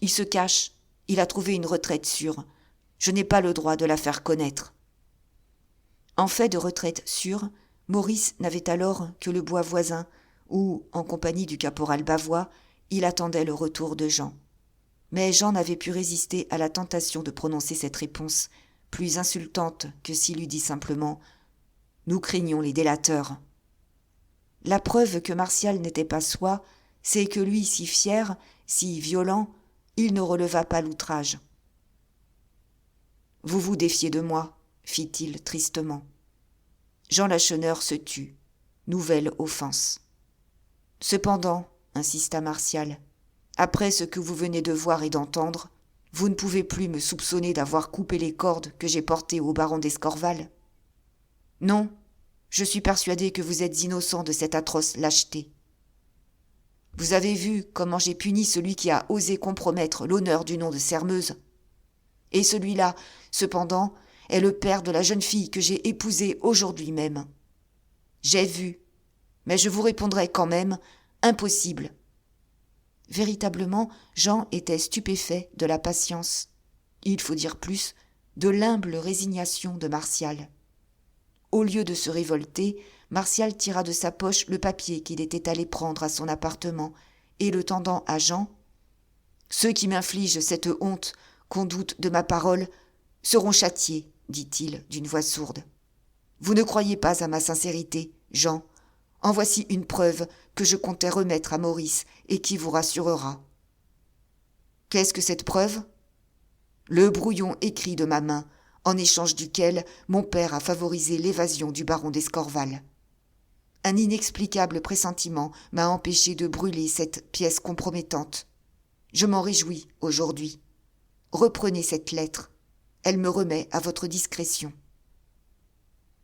Il se cache, il a trouvé une retraite sûre. Je n'ai pas le droit de la faire connaître. » En fait de retraite sûre, Maurice n'avait alors que le bois voisin, où, en compagnie du caporal Bavois, il attendait le retour de Jean. Mais Jean n'avait pu résister à la tentation de prononcer cette réponse, plus insultante que s'il eût dit simplement « Nous craignons les délateurs ». La preuve que Martial n'était pas soi, c'est que lui, si fier, si violent, il ne releva pas l'outrage. « Vous vous défiez de moi » fit-il tristement. Jean Lacheneur se tut. Nouvelle offense. « Cependant, insista Martial, après ce que vous venez de voir et d'entendre, vous ne pouvez plus me soupçonner d'avoir coupé les cordes que j'ai portées au baron d'Escorval. Non, je suis persuadé que vous êtes innocent de cette atroce lâcheté. Vous avez vu comment j'ai puni celui qui a osé compromettre l'honneur du nom de Sairmeuse. Et celui-là, cependant, est le père de la jeune fille que j'ai épousée aujourd'hui même. J'ai vu, Mais je vous répondrai quand même, impossible. Véritablement, Jean était stupéfait de la patience, il faut dire plus, de l'humble résignation de Martial. Au lieu de se révolter, Martial tira de sa poche le papier qu'il était allé prendre à son appartement, et le tendant à Jean, « Ceux qui m'infligent cette honte, qu'on doute de ma parole, seront châtiés, dit-il d'une voix sourde. Vous ne croyez pas à ma sincérité, Jean. En voici une preuve que je comptais remettre à Maurice et qui vous rassurera. Qu'est-ce que cette preuve ? Le brouillon écrit de ma main, en échange duquel mon père a favorisé l'évasion du baron d'Escorval. Un inexplicable pressentiment m'a empêché de brûler cette pièce compromettante. Je m'en réjouis aujourd'hui. Reprenez cette lettre. Elle me remet à votre discrétion. »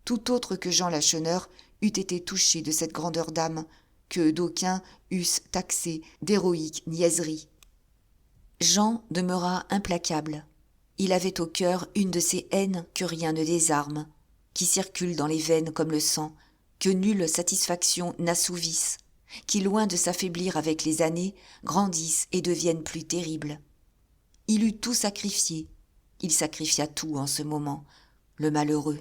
Tout autre que Jean Lacheneur eût été touché de cette grandeur d'âme, que d'aucuns eussent taxé d'héroïque niaiserie. Jean demeura implacable. Il avait au cœur une de ces haines que rien ne désarme, qui circulent dans les veines comme le sang, que nulle satisfaction n'assouvisse, qui, loin de s'affaiblir avec les années, grandissent et deviennent plus terribles. Il eut tout sacrifié, il sacrifia tout en ce moment, le malheureux,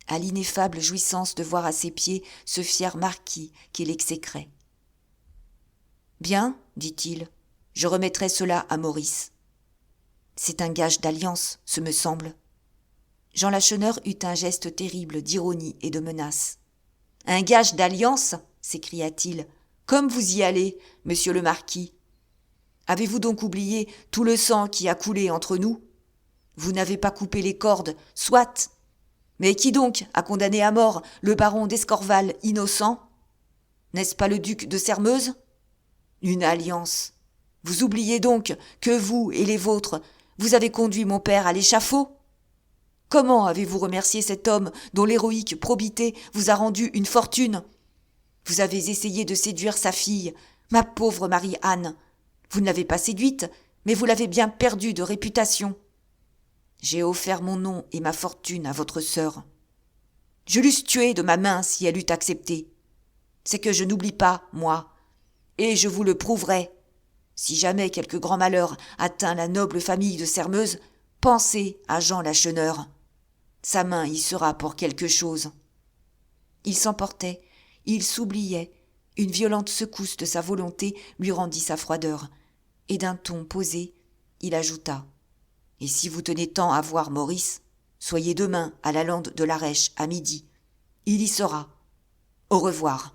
à l'ineffable jouissance de voir à ses pieds ce fier marquis qu'il exécrait. « Bien, dit-il, je remettrai cela à Maurice. C'est un gage d'alliance, ce me semble. » Jean Lacheneur eut un geste terrible d'ironie et de menace. « Un gage d'alliance » s'écria-t-il. « Comme vous y allez, monsieur le marquis. Avez-vous donc oublié tout le sang qui a coulé entre nous ? Vous n'avez pas coupé les cordes, soit. Mais qui donc a condamné à mort le baron d'Escorval innocent ? N'est-ce pas le duc de Sermeuse ? Une alliance. Vous oubliez donc que vous et les vôtres, vous avez conduit mon père à l'échafaud ? Comment avez-vous remercié cet homme dont l'héroïque probité vous a rendu une fortune ? Vous avez essayé de séduire sa fille, ma pauvre Marie-Anne. Vous ne l'avez pas séduite, mais vous l'avez bien perdue de réputation. J'ai offert mon nom et ma fortune à votre sœur. Je l'eusse tuée de ma main si elle eût accepté. C'est que je n'oublie pas, moi, et je vous le prouverai. Si jamais quelque grand malheur atteint la noble famille de Sermeuse, pensez à Jean Lacheneur. Sa main y sera pour quelque chose. » Il s'emportait, il s'oubliait, une violente secousse de sa volonté lui rendit sa froideur, et d'un ton posé, il ajouta « Et si vous tenez tant à voir Maurice, soyez demain à la lande de l'Arèche à midi. Il y sera. Au revoir. »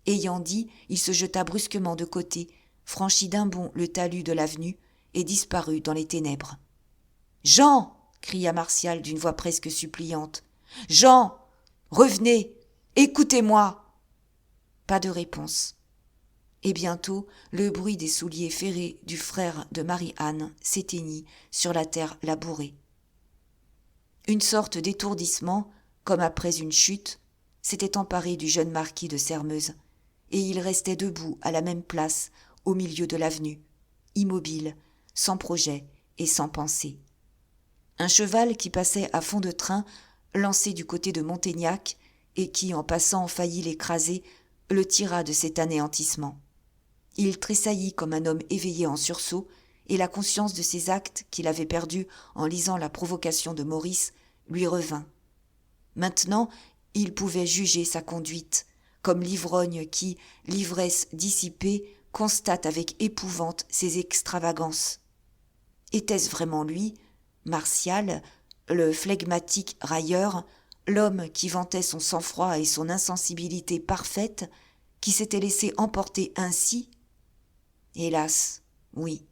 Ayant dit, il se jeta brusquement de côté, franchit d'un bond le talus de l'avenue et disparut dans les ténèbres. « Jean !» cria Martial d'une voix presque suppliante. « Jean ! Revenez ! Écoutez-moi !» Pas de réponse. Et bientôt, le bruit des souliers ferrés du frère de Marie-Anne s'éteignit sur la terre labourée. Une sorte d'étourdissement, comme après une chute, s'était emparé du jeune marquis de Sermeuse, et il restait debout à la même place, au milieu de l'avenue, immobile, sans projet et sans pensée. Un cheval qui passait à fond de train, lancé du côté de Montaignac, et qui, en passant, faillit l'écraser, le tira de cet anéantissement. Il tressaillit comme un homme éveillé en sursaut, et la conscience de ses actes qu'il avait perdus en lisant la provocation de Maurice lui revint. Maintenant, il pouvait juger sa conduite, comme l'ivrogne qui, l'ivresse dissipée, constate avec épouvante ses extravagances. Était-ce vraiment lui, Martial, le flegmatique railleur, l'homme qui vantait son sang-froid et son insensibilité parfaite, qui s'était laissé emporter ainsi ? Hélas, oui.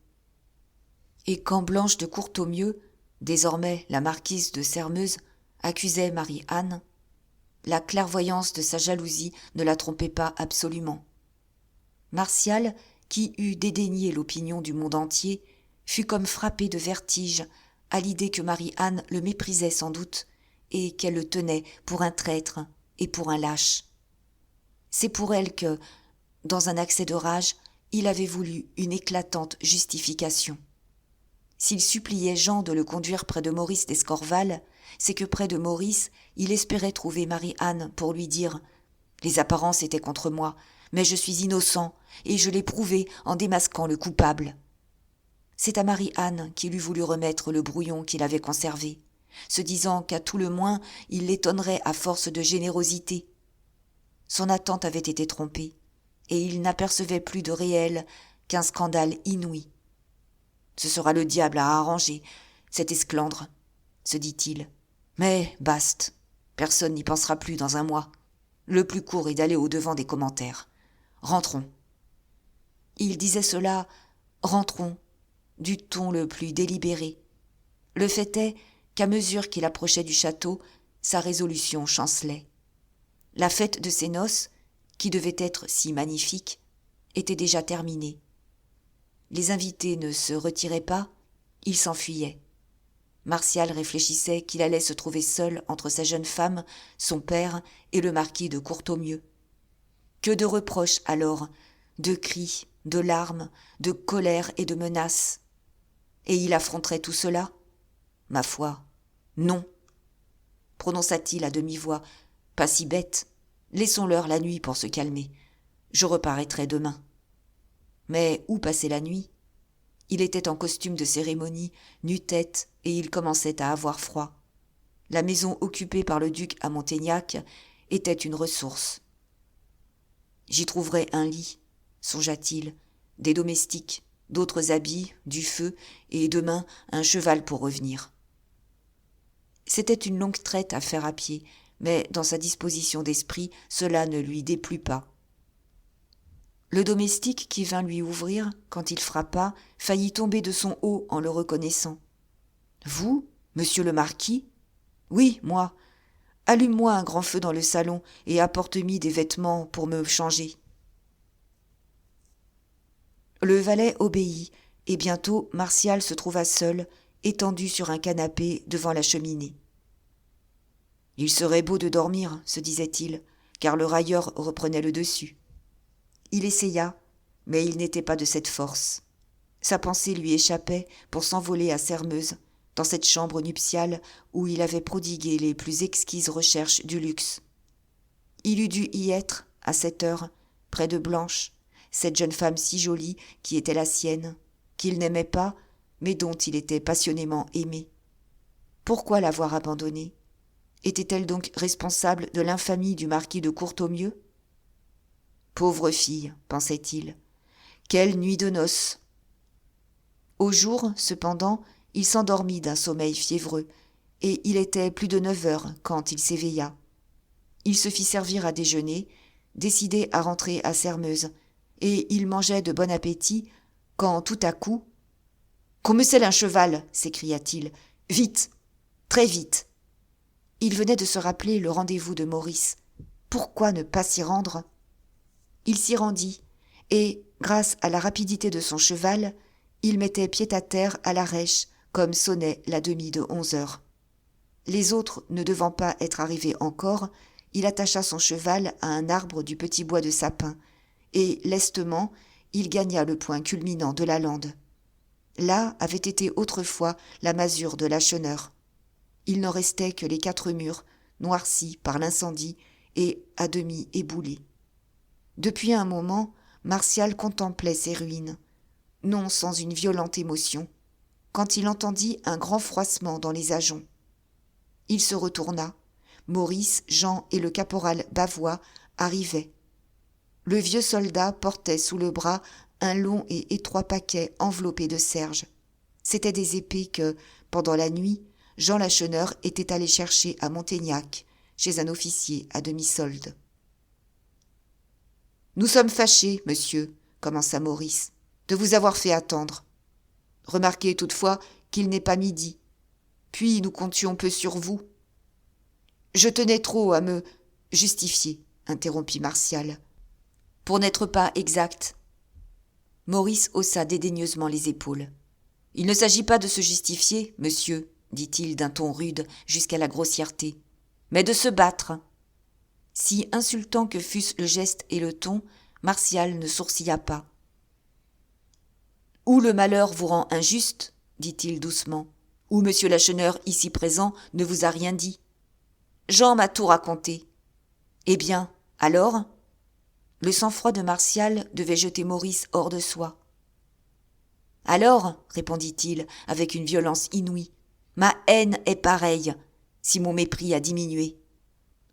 Et quand Blanche de Courtornieu, désormais la marquise de Sermeuse, accusait Marie-Anne, la clairvoyance de sa jalousie ne la trompait pas absolument. Martial, qui eût dédaigné l'opinion du monde entier, fut comme frappé de vertige à l'idée que Marie-Anne le méprisait sans doute et qu'elle le tenait pour un traître et pour un lâche. C'est pour elle que, dans un accès de rage, il avait voulu une éclatante justification. S'il suppliait Jean de le conduire près de Maurice d'Escorval, c'est que près de Maurice, il espérait trouver Marie-Anne pour lui dire Les apparences étaient contre moi, mais je suis innocent, et je l'ai prouvé en démasquant le coupable. » C'est à Marie-Anne qu'il eût voulu remettre le brouillon qu'il avait conservé, se disant qu'à tout le moins il l'étonnerait à force de générosité. Son attente avait été trompée, et il n'apercevait plus de réel qu'un scandale inouï. « Ce sera le diable à arranger, cet esclandre, » se dit-il. « Mais baste, personne n'y pensera plus dans un mois. Le plus court est d'aller au-devant des commentaires. Rentrons. » Il disait cela, « rentrons », du ton le plus délibéré. Le fait est qu'à mesure qu'il approchait du château, sa résolution chancelait. La fête de ses noces, qui devait être si magnifique, était déjà terminée. Les invités ne se retiraient pas, ils s'enfuyaient. Martial réfléchissait qu'il allait se trouver seul entre sa jeune femme, son père et le marquis de Courtornieu. Que de reproches alors, de cris, de larmes, de colère et de menaces. Et il affronterait tout cela ? Ma foi, non. Prononça-t-il à demi-voix, pas si bête, laissons-leur la nuit pour se calmer. Je reparaîtrai demain. Mais où passer la nuit ? Il était en costume de cérémonie, nu-tête, et il commençait à avoir froid. La maison occupée par le duc à Montaignac était une ressource. J'y trouverai un lit, songea-t-il, des domestiques, d'autres habits, du feu, et demain un cheval pour revenir. C'était une longue traite à faire à pied, mais dans sa disposition d'esprit, cela ne lui déplut pas. Le domestique qui vint lui ouvrir, quand il frappa, faillit tomber de son haut en le reconnaissant. « Vous, monsieur le marquis ? » ?»« Oui, moi. Allume-moi un grand feu dans le salon et apporte-mi des vêtements pour me changer. » Le valet obéit, et bientôt Martial se trouva seul, étendu sur un canapé devant la cheminée. « Il serait beau de dormir, » se disait-il, car le railleur reprenait le dessus. Il essaya, mais il n'était pas de cette force. Sa pensée lui échappait pour s'envoler à Sairmeuse, dans cette chambre nuptiale où il avait prodigué les plus exquises recherches du luxe. Il eût dû y être, à cette heure, près de Blanche, cette jeune femme si jolie qui était la sienne, qu'il n'aimait pas, mais dont il était passionnément aimé. Pourquoi l'avoir abandonnée ? Était-elle donc responsable de l'infamie du marquis de Courtornieu ? Pauvre fille, pensait-il, quelle nuit de noces ! Au jour, cependant, il s'endormit d'un sommeil fiévreux, et il était plus de 9 heures quand il s'éveilla. Il se fit servir à déjeuner, décidé à rentrer à Sairmeuse, et il mangeait de bon appétit, quand tout à coup « Qu'on me selle un cheval !» s'écria-t-il. « Vite, très vite !» Il venait de se rappeler le rendez-vous de Maurice. Pourquoi ne pas s'y rendre ? Il s'y rendit, et, grâce à la rapidité de son cheval, il mettait pied à terre à l'arèche, comme sonnait la demie de 11 heures. Les autres ne devant pas être arrivés encore, il attacha son cheval à un arbre du petit bois de sapin, et, lestement, il gagna le point culminant de la lande. Là avait été autrefois la masure de Lacheneur. Il n'en restait que les 4 murs, noircis par l'incendie et à demi éboulés. Depuis un moment, Martial contemplait ces ruines, non sans une violente émotion, quand il entendit un grand froissement dans les ajoncs. Il se retourna. Maurice, Jean et le caporal Bavois arrivaient. Le vieux soldat portait sous le bras un long et étroit paquet enveloppé de serge. C'étaient des épées que, pendant la nuit, Jean Lacheneur était allé chercher à Montaignac, chez un officier à demi-solde. « Nous sommes fâchés, monsieur, » commença Maurice, « de vous avoir fait attendre. Remarquez toutefois qu'il n'est pas midi. Puis nous comptions peu sur vous. »« Je tenais trop à me justifier, » interrompit Martial, « pour n'être pas exact. » Maurice haussa dédaigneusement les épaules. « Il ne s'agit pas de se justifier, monsieur, » dit-il d'un ton rude jusqu'à la grossièreté, « mais de se battre. » Si insultant que fussent le geste et le ton, Martial ne sourcilla pas. « Ou le malheur vous rend injuste, » dit-il doucement, « ou monsieur Lacheneur, ici présent, ne vous a rien dit. Jean m'a tout raconté. Eh bien, Alors, le sang-froid de Martial devait jeter Maurice hors de soi. « Alors, répondit-il avec une violence inouïe, ma haine est pareille, si mon mépris a diminué.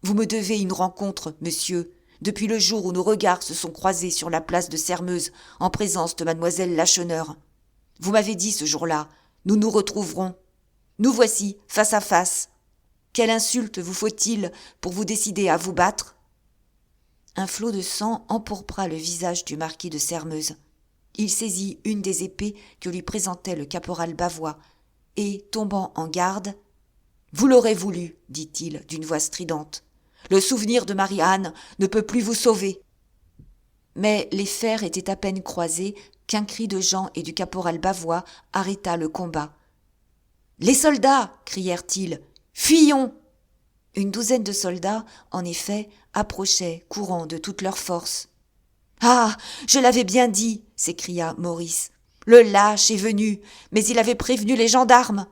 Vous me devez une rencontre, monsieur, depuis le jour où nos regards se sont croisés sur la place de Sermeuse en présence de mademoiselle Lacheneur. Vous m'avez dit ce jour-là, nous nous retrouverons. Nous voici, face à face. Quelle insulte vous faut-il pour vous décider à vous battre ?» Un flot de sang empourpra le visage du marquis de Sermeuse. Il saisit une des épées que lui présentait le caporal Bavois, et, tombant en garde, « Vous l'aurez voulu, dit-il d'une voix stridente. Le souvenir de Marie-Anne ne peut plus vous sauver. » Mais les fers étaient à peine croisés qu'un cri de Jean et du caporal Bavois arrêta le combat. « Les soldats !» crièrent-ils. « Fuyons !» Une douzaine de soldats, en effet, approchaient, courant de toute leur force. « Ah, je l'avais bien dit !» s'écria Maurice. « Le lâche est venu, mais il avait prévenu les gendarmes !»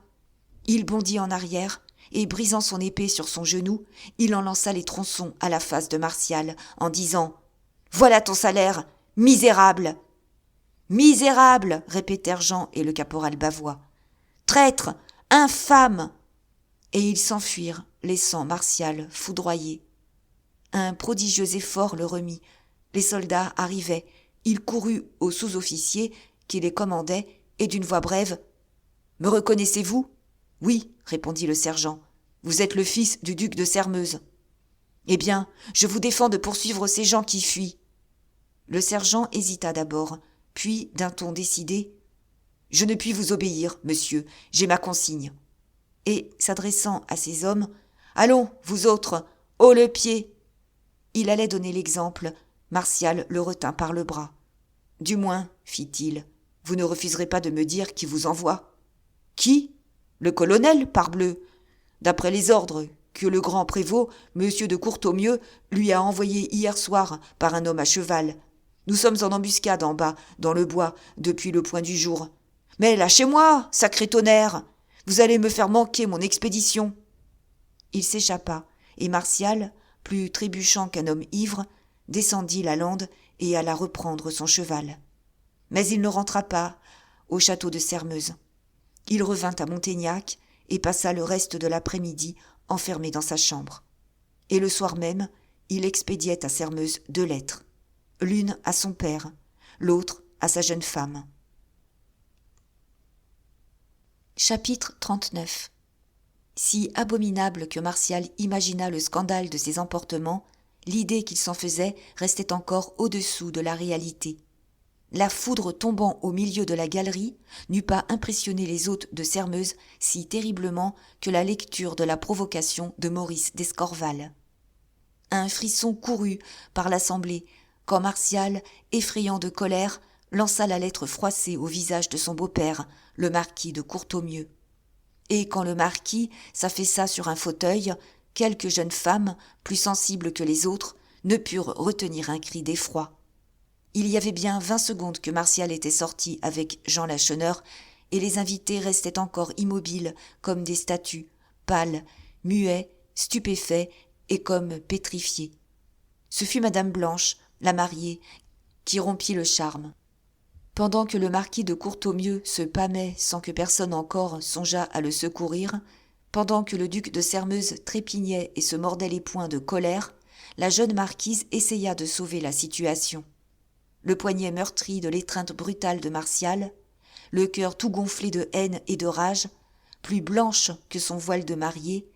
Il bondit en arrière, et brisant son épée sur son genou, il en lança les tronçons à la face de Martial, en disant « Voilà ton salaire, misérable !»« Misérable !» répétèrent Jean et le caporal Bavois. « Traître, infâme !» Et ils s'enfuirent, laissant Martial foudroyé. Un prodigieux effort le remit. Les soldats arrivaient. Il courut au sous-officier qui les commandait et d'une voix brève « Me reconnaissez-vous » ?« Oui, répondit le sergent. Vous êtes le fils du duc de Sermeuse. »« Eh bien, je vous défends de poursuivre ces gens qui fuient. » Le sergent hésita d'abord, puis d'un ton décidé « Je ne puis vous obéir, monsieur, j'ai ma consigne. » Et, s'adressant à ses hommes, « Allons, vous autres, haut le pied !» Il allait donner l'exemple. Martial le retint par le bras. « Du moins, fit-il, vous ne refuserez pas de me dire qui vous envoie. »« Qui ? Le colonel, parbleu. D'après les ordres que le grand prévôt, monsieur de Courtomieux, lui a envoyés hier soir par un homme à cheval. Nous sommes en embuscade en bas, dans le bois, depuis le point du jour. Mais lâchez-moi, sacré tonnerre ! Vous allez me faire manquer mon expédition. » Il s'échappa, et Martial, plus trébuchant qu'un homme ivre, descendit la lande et alla reprendre son cheval. Mais il ne rentra pas au château de Sermeuse. Il revint à Montaignac et passa le reste de l'après-midi enfermé dans sa chambre. Et le soir même, il expédiait à Sermeuse 2 lettres, l'une à son père, l'autre à sa jeune femme. Chapitre 39. Si abominable que Martial imagina le scandale de ses emportements, l'idée qu'il s'en faisait restait encore au-dessous de la réalité. La foudre tombant au milieu de la galerie n'eût pas impressionné les hôtes de Sermeuse si terriblement que la lecture de la provocation de Maurice d'Escorval. Un frisson courut par l'assemblée quand Martial, effrayant de colère, lança la lettre froissée au visage de son beau-père, le marquis de Courtomieux. Et quand le marquis s'affaissa sur un fauteuil, quelques jeunes femmes, plus sensibles que les autres, ne purent retenir un cri d'effroi. Il y avait bien 20 secondes que Martial était sorti avec Jean Lacheneur, et les invités restaient encore immobiles comme des statues, pâles, muets, stupéfaits et comme pétrifiés. Ce fut Madame Blanche, la mariée, qui rompit le charme. Pendant que le marquis de Courtomieux se pâmait sans que personne encore songeât à le secourir, pendant que le duc de Sermeuse trépignait et se mordait les poings de colère, la jeune marquise essaya de sauver la situation. Le poignet meurtri de l'étreinte brutale de Martial, le cœur tout gonflé de haine et de rage, plus blanche que son voile de mariée,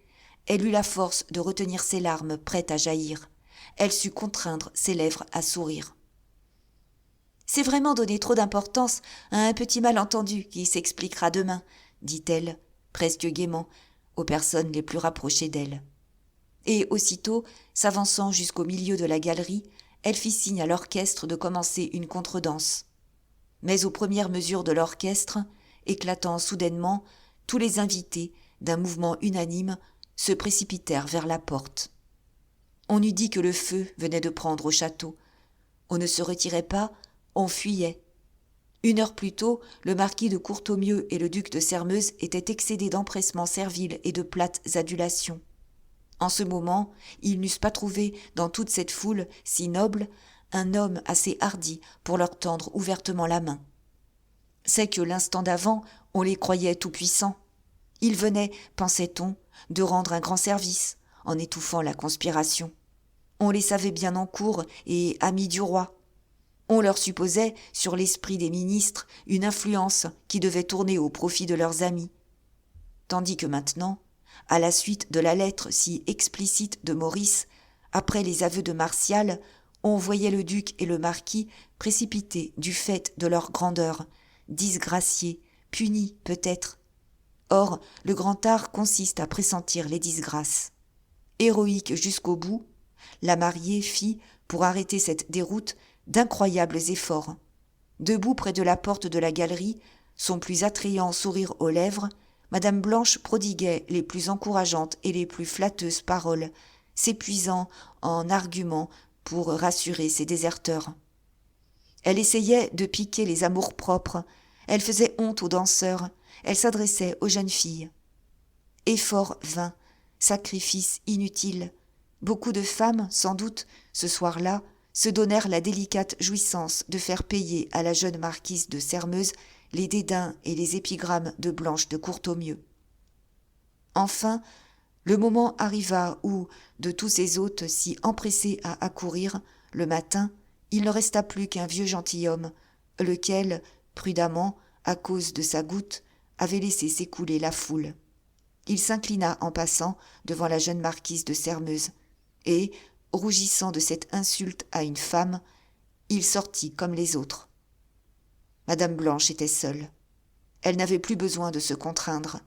elle eut la force de retenir ses larmes prêtes à jaillir. Elle sut contraindre ses lèvres à sourire. « C'est vraiment donner trop d'importance à un petit malentendu qui s'expliquera demain, » dit-elle, presque gaiement, aux personnes les plus rapprochées d'elle. Et aussitôt, s'avançant jusqu'au milieu de la galerie, elle fit signe à l'orchestre de commencer une contredanse. Mais aux premières mesures de l'orchestre, éclatant soudainement, tous les invités, d'un mouvement unanime, se précipitèrent vers la porte. On eût dit que le feu venait de prendre au château. On ne se retirait pas, on fuyait. 1 heure plus tôt, le marquis de Courtomieux et le duc de Sermeuse étaient excédés d'empressements serviles et de plates adulations. En ce moment, ils n'eussent pas trouvé dans toute cette foule si noble un homme assez hardi pour leur tendre ouvertement la main. C'est que l'instant d'avant, on les croyait tout-puissants. Ils venaient, pensait-on, de rendre un grand service en étouffant la conspiration. On les savait bien en cour et amis du roi. On leur supposait, sur l'esprit des ministres, une influence qui devait tourner au profit de leurs amis. Tandis que maintenant, à la suite de la lettre si explicite de Maurice, après les aveux de Martial, on voyait le duc et le marquis précipités du fait de leur grandeur, disgraciés, punis peut-être. Or, le grand art consiste à pressentir les disgrâces. Héroïque jusqu'au bout, la mariée fit, pour arrêter cette déroute, d'incroyables efforts. Debout près de la porte de la galerie, son plus attrayant sourire aux lèvres, Madame Blanche prodiguait les plus encourageantes et les plus flatteuses paroles, s'épuisant en arguments pour rassurer ses déserteurs. Elle essayait de piquer les amours-propres, elle faisait honte aux danseurs, elle s'adressait aux jeunes filles. Effort vain, sacrifice inutile. Beaucoup de femmes, sans doute, ce soir-là, se donnèrent la délicate jouissance de faire payer à la jeune marquise de Sairmeuse les dédains et les épigrammes de Blanche de Courtornieu. Enfin, le moment arriva où, de tous ces hôtes si empressés à accourir, le matin, il ne resta plus qu'un vieux gentilhomme, lequel, prudemment, à cause de sa goutte, avait laissé s'écouler la foule. Il s'inclina en passant devant la jeune marquise de Sairmeuse, et, rougissant de cette insulte à une femme, il sortit comme les autres. Madame Blanche était seule. Elle n'avait plus besoin de se contraindre.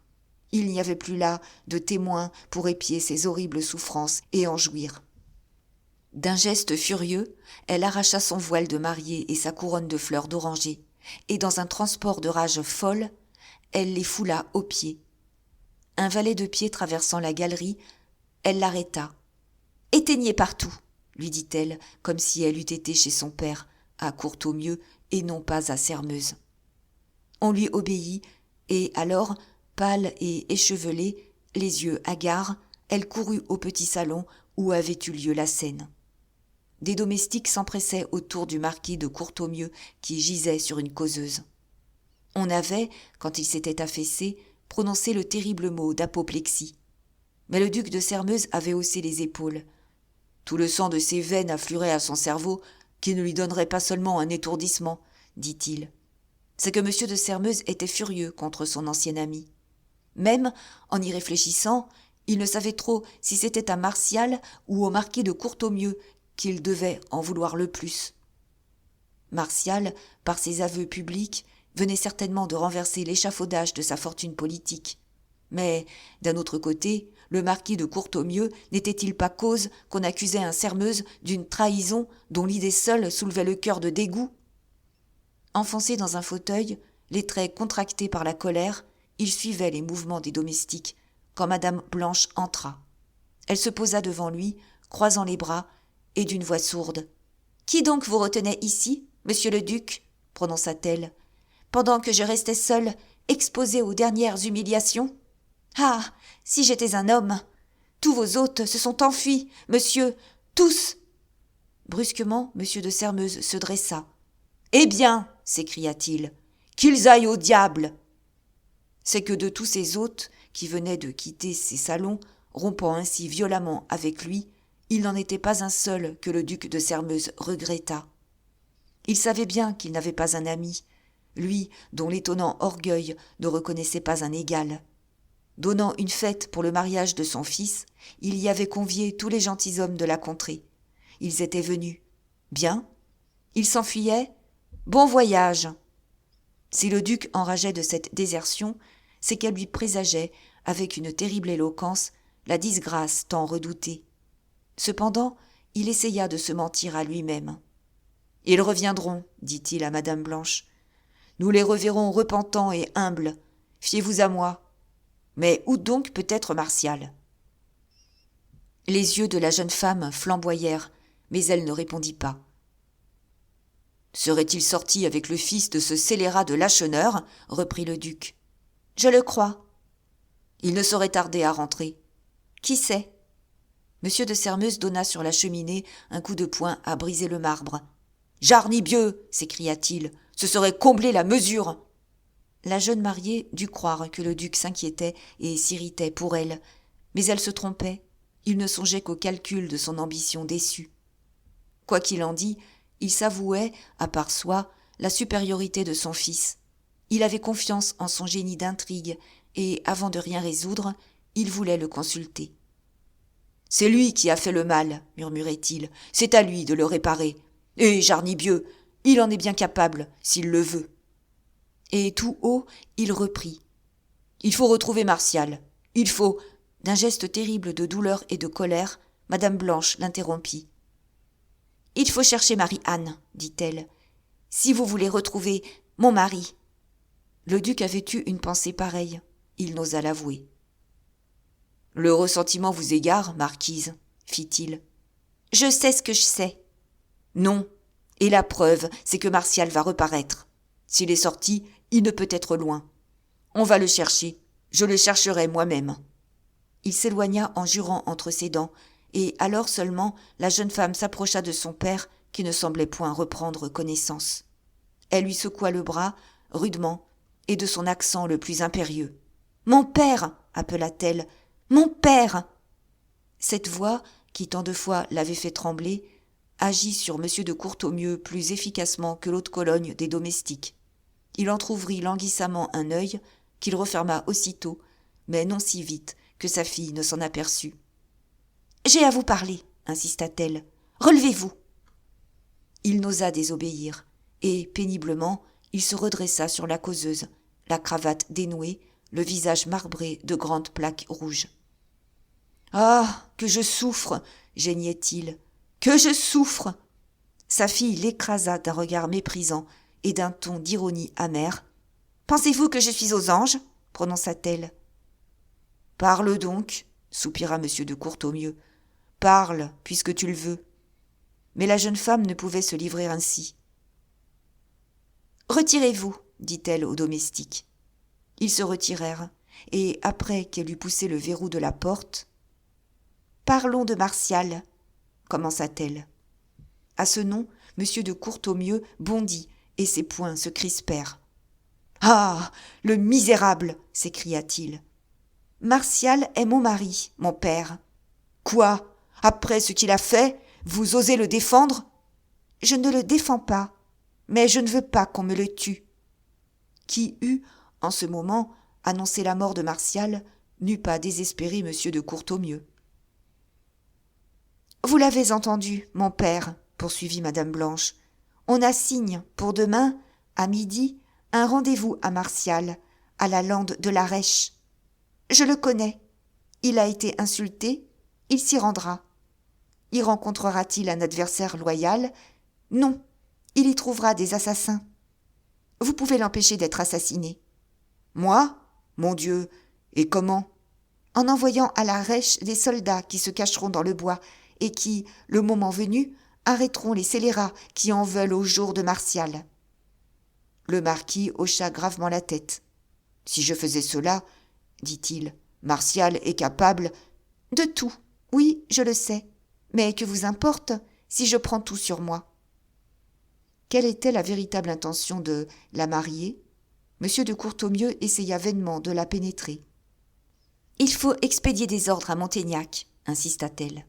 Il n'y avait plus là de témoins pour épier ses horribles souffrances et en jouir. D'un geste furieux, elle arracha son voile de mariée et sa couronne de fleurs d'oranger, et dans un transport de rage folle, elle les foula aux pieds. Un valet de pied traversant la galerie, elle l'arrêta. « Éteignez partout !» lui dit-elle, comme si elle eût été chez son père, à Courtornieu, et non pas à Sairmeuse. On lui obéit, et alors, pâle et échevelée, les yeux hagards, elle courut au petit salon où avait eu lieu la scène. Des domestiques s'empressaient autour du marquis de Courtornieu qui gisait sur une causeuse. On avait, quand il s'était affaissé, prononcé le terrible mot d'apoplexie. Mais le duc de Sairmeuse avait haussé les épaules. Tout le sang de ses veines affluerait à son cerveau, qui ne lui donnerait pas seulement un étourdissement, dit-il. C'est que M. de Sairmeuse était furieux contre son ancien ami. Même, en y réfléchissant, il ne savait trop si c'était à Martial ou au marquis de Courtornieu qu'il devait en vouloir le plus. Martial, par ses aveux publics, venait certainement de renverser l'échafaudage de sa fortune politique. Mais, d'un autre côté, le marquis de Courtornieu n'était-il pas cause qu'on accusait un Sairmeuse d'une trahison dont l'idée seule soulevait le cœur de dégoût? Enfoncé dans un fauteuil, les traits contractés par la colère, il suivait les mouvements des domestiques, quand Madame Blanche entra. Elle se posa devant lui, croisant les bras, et d'une voix sourde. « Qui donc vous retenait ici, monsieur le duc ?» prononça-t-elle. « Pendant que je restais seule, exposée aux dernières humiliations ? Ah, si j'étais un homme ! Tous vos hôtes se sont enfuis, monsieur, tous !» Brusquement, monsieur de Sairmeuse se dressa. « Eh bien !» s'écria-t-il. « Qu'ils aillent au diable !» C'est que de tous ces hôtes qui venaient de quitter ses salons, rompant ainsi violemment avec lui, il n'en était pas un seul que le duc de Sairmeuse regrettât. Il savait bien qu'il n'avait pas un ami, lui dont l'étonnant orgueil ne reconnaissait pas un égal. Donnant une fête pour le mariage de son fils, il y avait convié tous les gentilshommes de la contrée. Ils étaient venus. Bien. Ils s'enfuyaient. Bon voyage. Si le duc enrageait de cette désertion, c'est qu'elle lui présageait, avec une terrible éloquence, la disgrâce tant redoutée. Cependant, il essaya de se mentir à lui-même. « Ils reviendront, dit-il à Madame Blanche. Nous les reverrons repentants et humbles. Fiez-vous à moi. Mais où donc peut être Martial ?» Les yeux de la jeune femme flamboyèrent, mais elle ne répondit pas. « Serait-il sorti avec le fils de ce scélérat de Lacheneur ?» reprit le duc. « Je le crois. »« Il ne saurait tarder à rentrer. »« Qui sait ?» M. de Sairmeuse donna sur la cheminée un coup de poing à briser le marbre. « Jarnibieux !» s'écria-t-il. « Ce serait combler la mesure !» La jeune mariée dut croire que le duc s'inquiétait et s'irritait pour elle, mais elle se trompait. Il ne songeait qu'au calcul de son ambition déçue. Quoi qu'il en dît, il s'avouait, à part soi, la supériorité de son fils. Il avait confiance en son génie d'intrigue, et, avant de rien résoudre, il voulait le consulter. « C'est lui qui a fait le mal, » murmurait-il. « C'est à lui de le réparer. Et Jarnibieux, il en est bien capable, s'il le veut. » Et tout haut, il reprit. « Il faut retrouver Martial. Il faut... » D'un geste terrible de douleur et de colère, Madame Blanche l'interrompit. « Il faut chercher Marie-Anne, dit-elle, si vous voulez retrouver mon mari. » Le duc avait eu une pensée pareille. Il n'osa l'avouer. « Le ressentiment vous égare, marquise, fit-il. « Je sais ce que je sais. »« Non, et la preuve, c'est que Martial va reparaître. S'il est sorti, il ne peut être loin. On va le chercher. Je le chercherai moi-même. » Il s'éloigna en jurant entre ses dents, et alors seulement la jeune femme s'approcha de son père, qui ne semblait point reprendre connaissance. Elle lui secoua le bras, rudement, et de son accent le plus impérieux. « Mon père !» appela-t-elle. « Mon père !» Cette voix, qui tant de fois l'avait fait trembler, agit sur M. de Courtornieu plus efficacement que l'eau de Cologne des domestiques. Il entr'ouvrit languissamment un œil, qu'il referma aussitôt, mais non si vite que sa fille ne s'en aperçut. « J'ai à vous parler, » insista-t-elle. « Relevez-vous !» Il n'osa désobéir, et, péniblement, il se redressa sur la causeuse, la cravate dénouée, le visage marbré de grandes plaques rouges. « Ah, que je souffre !» geignait-il. « Que je souffre !» Sa fille l'écrasa d'un regard méprisant et d'un ton d'ironie amère. « Pensez-vous que je suis aux anges ?» prononça-t-elle. « Parle donc, » soupira M. de Courtornieu. « Parle, puisque tu le veux. » Mais la jeune femme ne pouvait se livrer ainsi. « Retirez-vous, » dit-elle aux domestiques. Ils se retirèrent, et après qu'elle eut poussé le verrou de la porte, « Parlons de Martial, » commença-t-elle. À ce nom, M. de Courtornieu bondit, et ses poings se crispèrent. « Ah, le misérable !» s'écria-t-il. « Martial est mon mari, mon père. »« Quoi ? Après ce qu'il a fait, vous osez le défendre ?»« Je ne le défends pas, mais je ne veux pas qu'on me le tue. » Qui eût, en ce moment, annoncé la mort de Martial, n'eût pas désespéré M. de Courtornieu. « Vous l'avez entendu, mon père, » poursuivit Madame Blanche. « On assigne pour demain, à midi, un rendez-vous à Martial, à la lande de la Rêche. Je le connais. Il a été insulté, il s'y rendra. Y rencontrera-t-il un adversaire loyal ? Non, il y trouvera des assassins. Vous pouvez l'empêcher d'être assassiné. Moi ? Mon Dieu, et comment ? En envoyant à la Rêche des soldats qui se cacheront dans le bois et qui, le moment venu, arrêteront les scélérats qui en veulent au jour de Martial. » Le marquis hocha gravement la tête. « Si je faisais cela, dit-il, Martial est capable de tout. Oui, je le sais. Mais que vous importe si je prends tout sur moi ? » Quelle était la véritable intention de la mariée ? M. de Courtornieu essaya vainement de la pénétrer. « Il faut expédier des ordres à Montaignac, » insista-t-elle.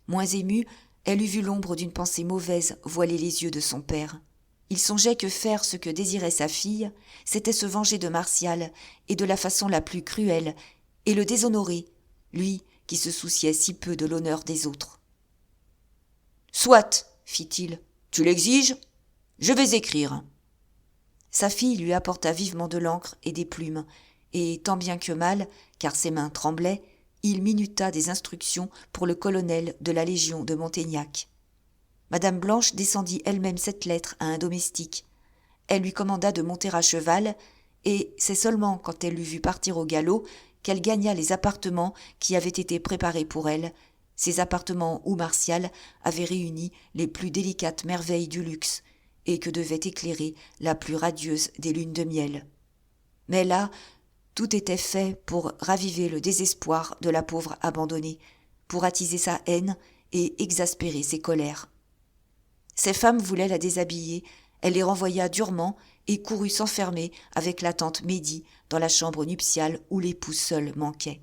Moins émue, elle eût vu l'ombre d'une pensée mauvaise voiler les yeux de son père. Il songeait que faire ce que désirait sa fille, c'était se venger de Martial, et de la façon la plus cruelle, et le déshonorer, lui qui se souciait si peu de l'honneur des autres. « Soit, fit-il, tu l'exiges ? Je vais écrire. » Sa fille lui apporta vivement de l'encre et des plumes, et tant bien que mal, car ses mains tremblaient, il minuta des instructions pour le colonel de la Légion de Montaignac. Madame Blanche descendit elle-même cette lettre à un domestique. Elle lui commanda de monter à cheval, et c'est seulement quand elle l'eut vu partir au galop qu'elle gagna les appartements qui avaient été préparés pour elle, ces appartements où Martial avait réuni les plus délicates merveilles du luxe, et que devait éclairer la plus radieuse des lunes de miel. Mais là, tout était fait pour raviver le désespoir de la pauvre abandonnée, pour attiser sa haine et exaspérer ses colères. Ses femmes voulaient la déshabiller, elle les renvoya durement et courut s'enfermer avec la tante Médie dans la chambre nuptiale où l'époux seul manquait.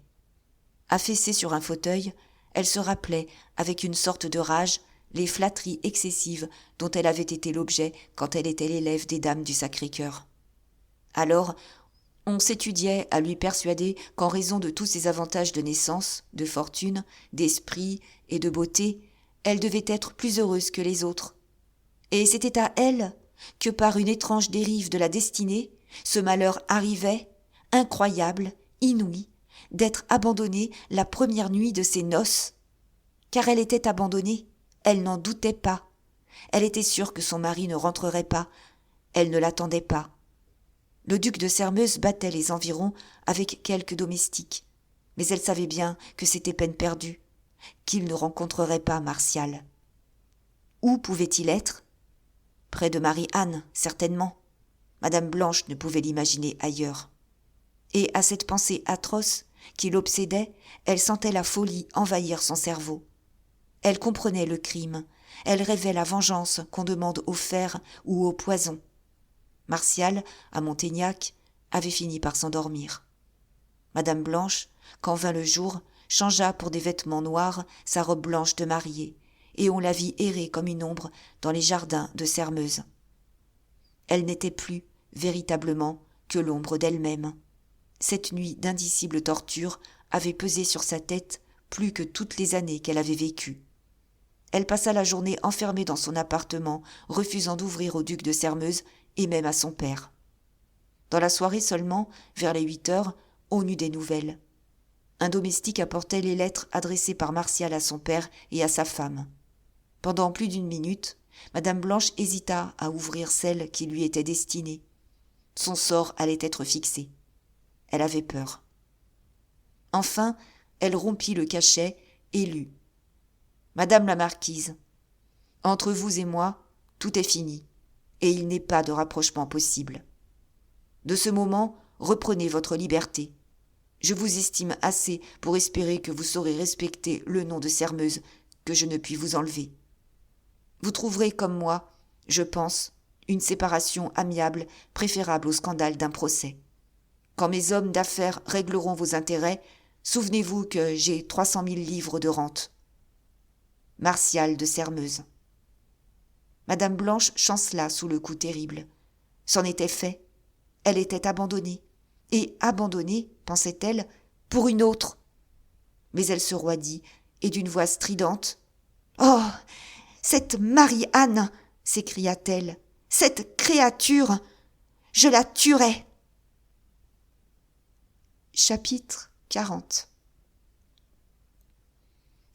Affaissée sur un fauteuil, elle se rappelait, avec une sorte de rage, les flatteries excessives dont elle avait été l'objet quand elle était l'élève des dames du Sacré-Cœur. Alors, on s'étudiait à lui persuader qu'en raison de tous ses avantages de naissance, de fortune, d'esprit et de beauté, elle devait être plus heureuse que les autres. Et c'était à elle que par une étrange dérive de la destinée, ce malheur arrivait, incroyable, inouï, d'être abandonnée la première nuit de ses noces. Car elle était abandonnée, elle n'en doutait pas. Elle était sûre que son mari ne rentrerait pas, elle ne l'attendait pas. Le duc de Sairmeuse battait les environs avec quelques domestiques, mais elle savait bien que c'était peine perdue, qu'il ne rencontrerait pas Martial. Où pouvait-il être ? Près de Marie-Anne, certainement. Madame Blanche ne pouvait l'imaginer ailleurs. Et à cette pensée atroce qui l'obsédait, elle sentait la folie envahir son cerveau. Elle comprenait le crime, elle rêvait la vengeance qu'on demande au fer ou au poison. Martial, à Montaignac, avait fini par s'endormir. Madame Blanche, quand vint le jour, changea pour des vêtements noirs sa robe blanche de mariée, et on la vit errer comme une ombre dans les jardins de Sairmeuse. Elle n'était plus, véritablement, que l'ombre d'elle-même. Cette nuit d'indicible torture avait pesé sur sa tête plus que toutes les années qu'elle avait vécues. Elle passa la journée enfermée dans son appartement, refusant d'ouvrir au duc de Sairmeuse et même à son père. Dans la soirée seulement, vers les 8 heures, on eut des nouvelles. Un domestique apportait les lettres adressées par Martial à son père et à sa femme. Pendant plus d'une minute, Madame Blanche hésita à ouvrir celle qui lui était destinée. Son sort allait être fixé. Elle avait peur. Enfin, elle rompit le cachet et lut. « Madame la marquise, entre vous et moi, tout est fini, et il n'est pas de rapprochement possible. De ce moment, reprenez votre liberté. Je vous estime assez pour espérer que vous saurez respecter le nom de Sairmeuse que je ne puis vous enlever. Vous trouverez comme moi, je pense, une séparation amiable préférable au scandale d'un procès. Quand mes hommes d'affaires régleront vos intérêts, souvenez-vous que j'ai 300 000 livres de rente. Martial de Sairmeuse. » Madame Blanche chancela sous le coup terrible. C'en était fait. Elle était abandonnée. Et abandonnée, pensait-elle, pour une autre. Mais elle se roidit, et d'une voix stridente. « Oh, cette Marie-Anne !» s'écria-t-elle. « Cette créature ! Je la tuerai !» Chapitre 40.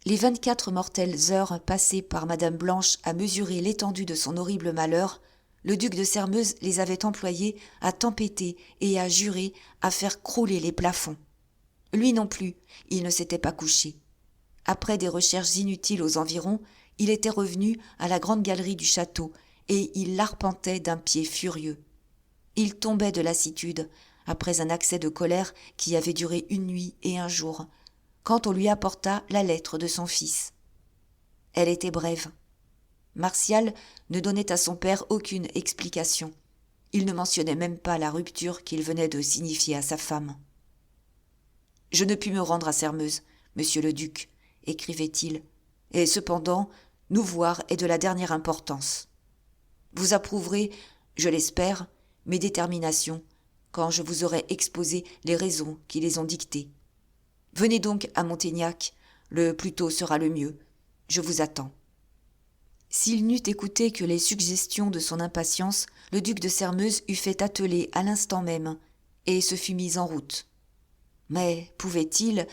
Les 24 mortelles heures passées par Madame Blanche à mesurer l'étendue de son horrible malheur, le duc de Sairmeuse les avait employées à tempêter et à jurer, à faire crouler les plafonds. Lui non plus, il ne s'était pas couché. Après des recherches inutiles aux environs, il était revenu à la grande galerie du château et il l'arpentait d'un pied furieux. Il tombait de lassitude, après un accès de colère qui avait duré une nuit et un jour, quand on lui apporta la lettre de son fils. Elle était brève. Martial ne donnait à son père aucune explication. Il ne mentionnait même pas la rupture qu'il venait de signifier à sa femme. « Je ne puis me rendre à Sairmeuse, monsieur le duc, » écrivait-il, « et cependant, nous voir est de la dernière importance. Vous approuverez, je l'espère, mes déterminations, quand je vous aurai exposé les raisons qui les ont dictées. Venez donc à Montaignac, le plus tôt sera le mieux. Je vous attends. » S'il n'eût écouté que les suggestions de son impatience, le duc de Sairmeuse eût fait atteler à l'instant même, et se fût mis en route. Mais pouvait-il,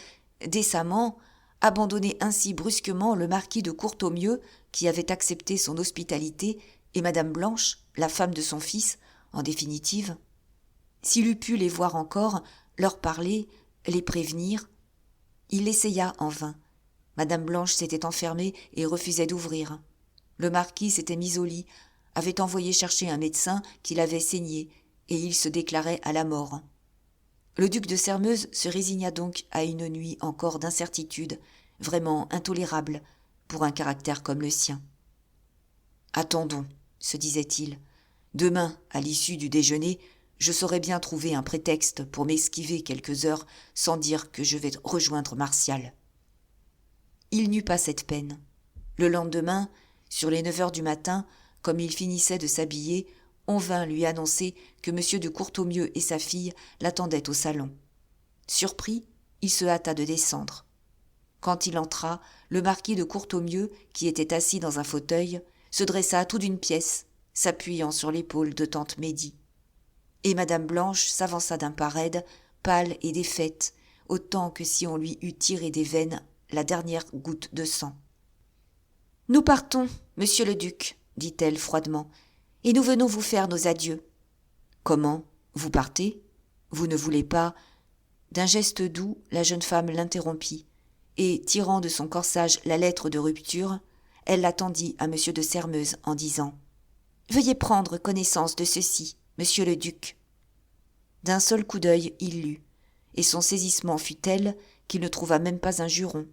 décemment, abandonner ainsi brusquement le marquis de Courtornieu, qui avait accepté son hospitalité, et Madame Blanche, la femme de son fils, en définitive ? S'il eût pu les voir encore, leur parler, les prévenir, il l'essaya en vain. Madame Blanche s'était enfermée et refusait d'ouvrir. Le marquis s'était mis au lit, avait envoyé chercher un médecin qui l'avait saigné, et il se déclarait à la mort. Le duc de Sairmeuse se résigna donc à une nuit encore d'incertitude, vraiment intolérable pour un caractère comme le sien. « Attendons, » se disait-il. « Demain, à l'issue du déjeuner, je saurai bien trouver un prétexte pour m'esquiver quelques heures sans dire que je vais rejoindre Martial. » Il n'eut pas cette peine. Le lendemain, sur les 9 heures du matin, comme il finissait de s'habiller, on vint lui annoncer que M. de Courtornieu et sa fille l'attendaient au salon. Surpris, il se hâta de descendre. Quand il entra, le marquis de Courtornieu, qui était assis dans un fauteuil, se dressa tout d'une pièce, s'appuyant sur l'épaule de tante Médie. Et madame Blanche s'avança d'un pas raide, pâle et défaite, autant que si on lui eût tiré des veines la dernière goutte de sang. « Nous partons, monsieur le duc, dit-elle froidement, et nous venons vous faire nos adieux. »« Comment ? Vous partez ? Vous ne voulez pas… » D'un geste doux, la jeune femme l'interrompit, et, tirant de son corsage la lettre de rupture, elle la tendit à monsieur de Sairmeuse en disant « Veuillez prendre connaissance de ceci, monsieur le duc. » D'un seul coup d'œil, il lut, et son saisissement fut tel qu'il ne trouva même pas un juron.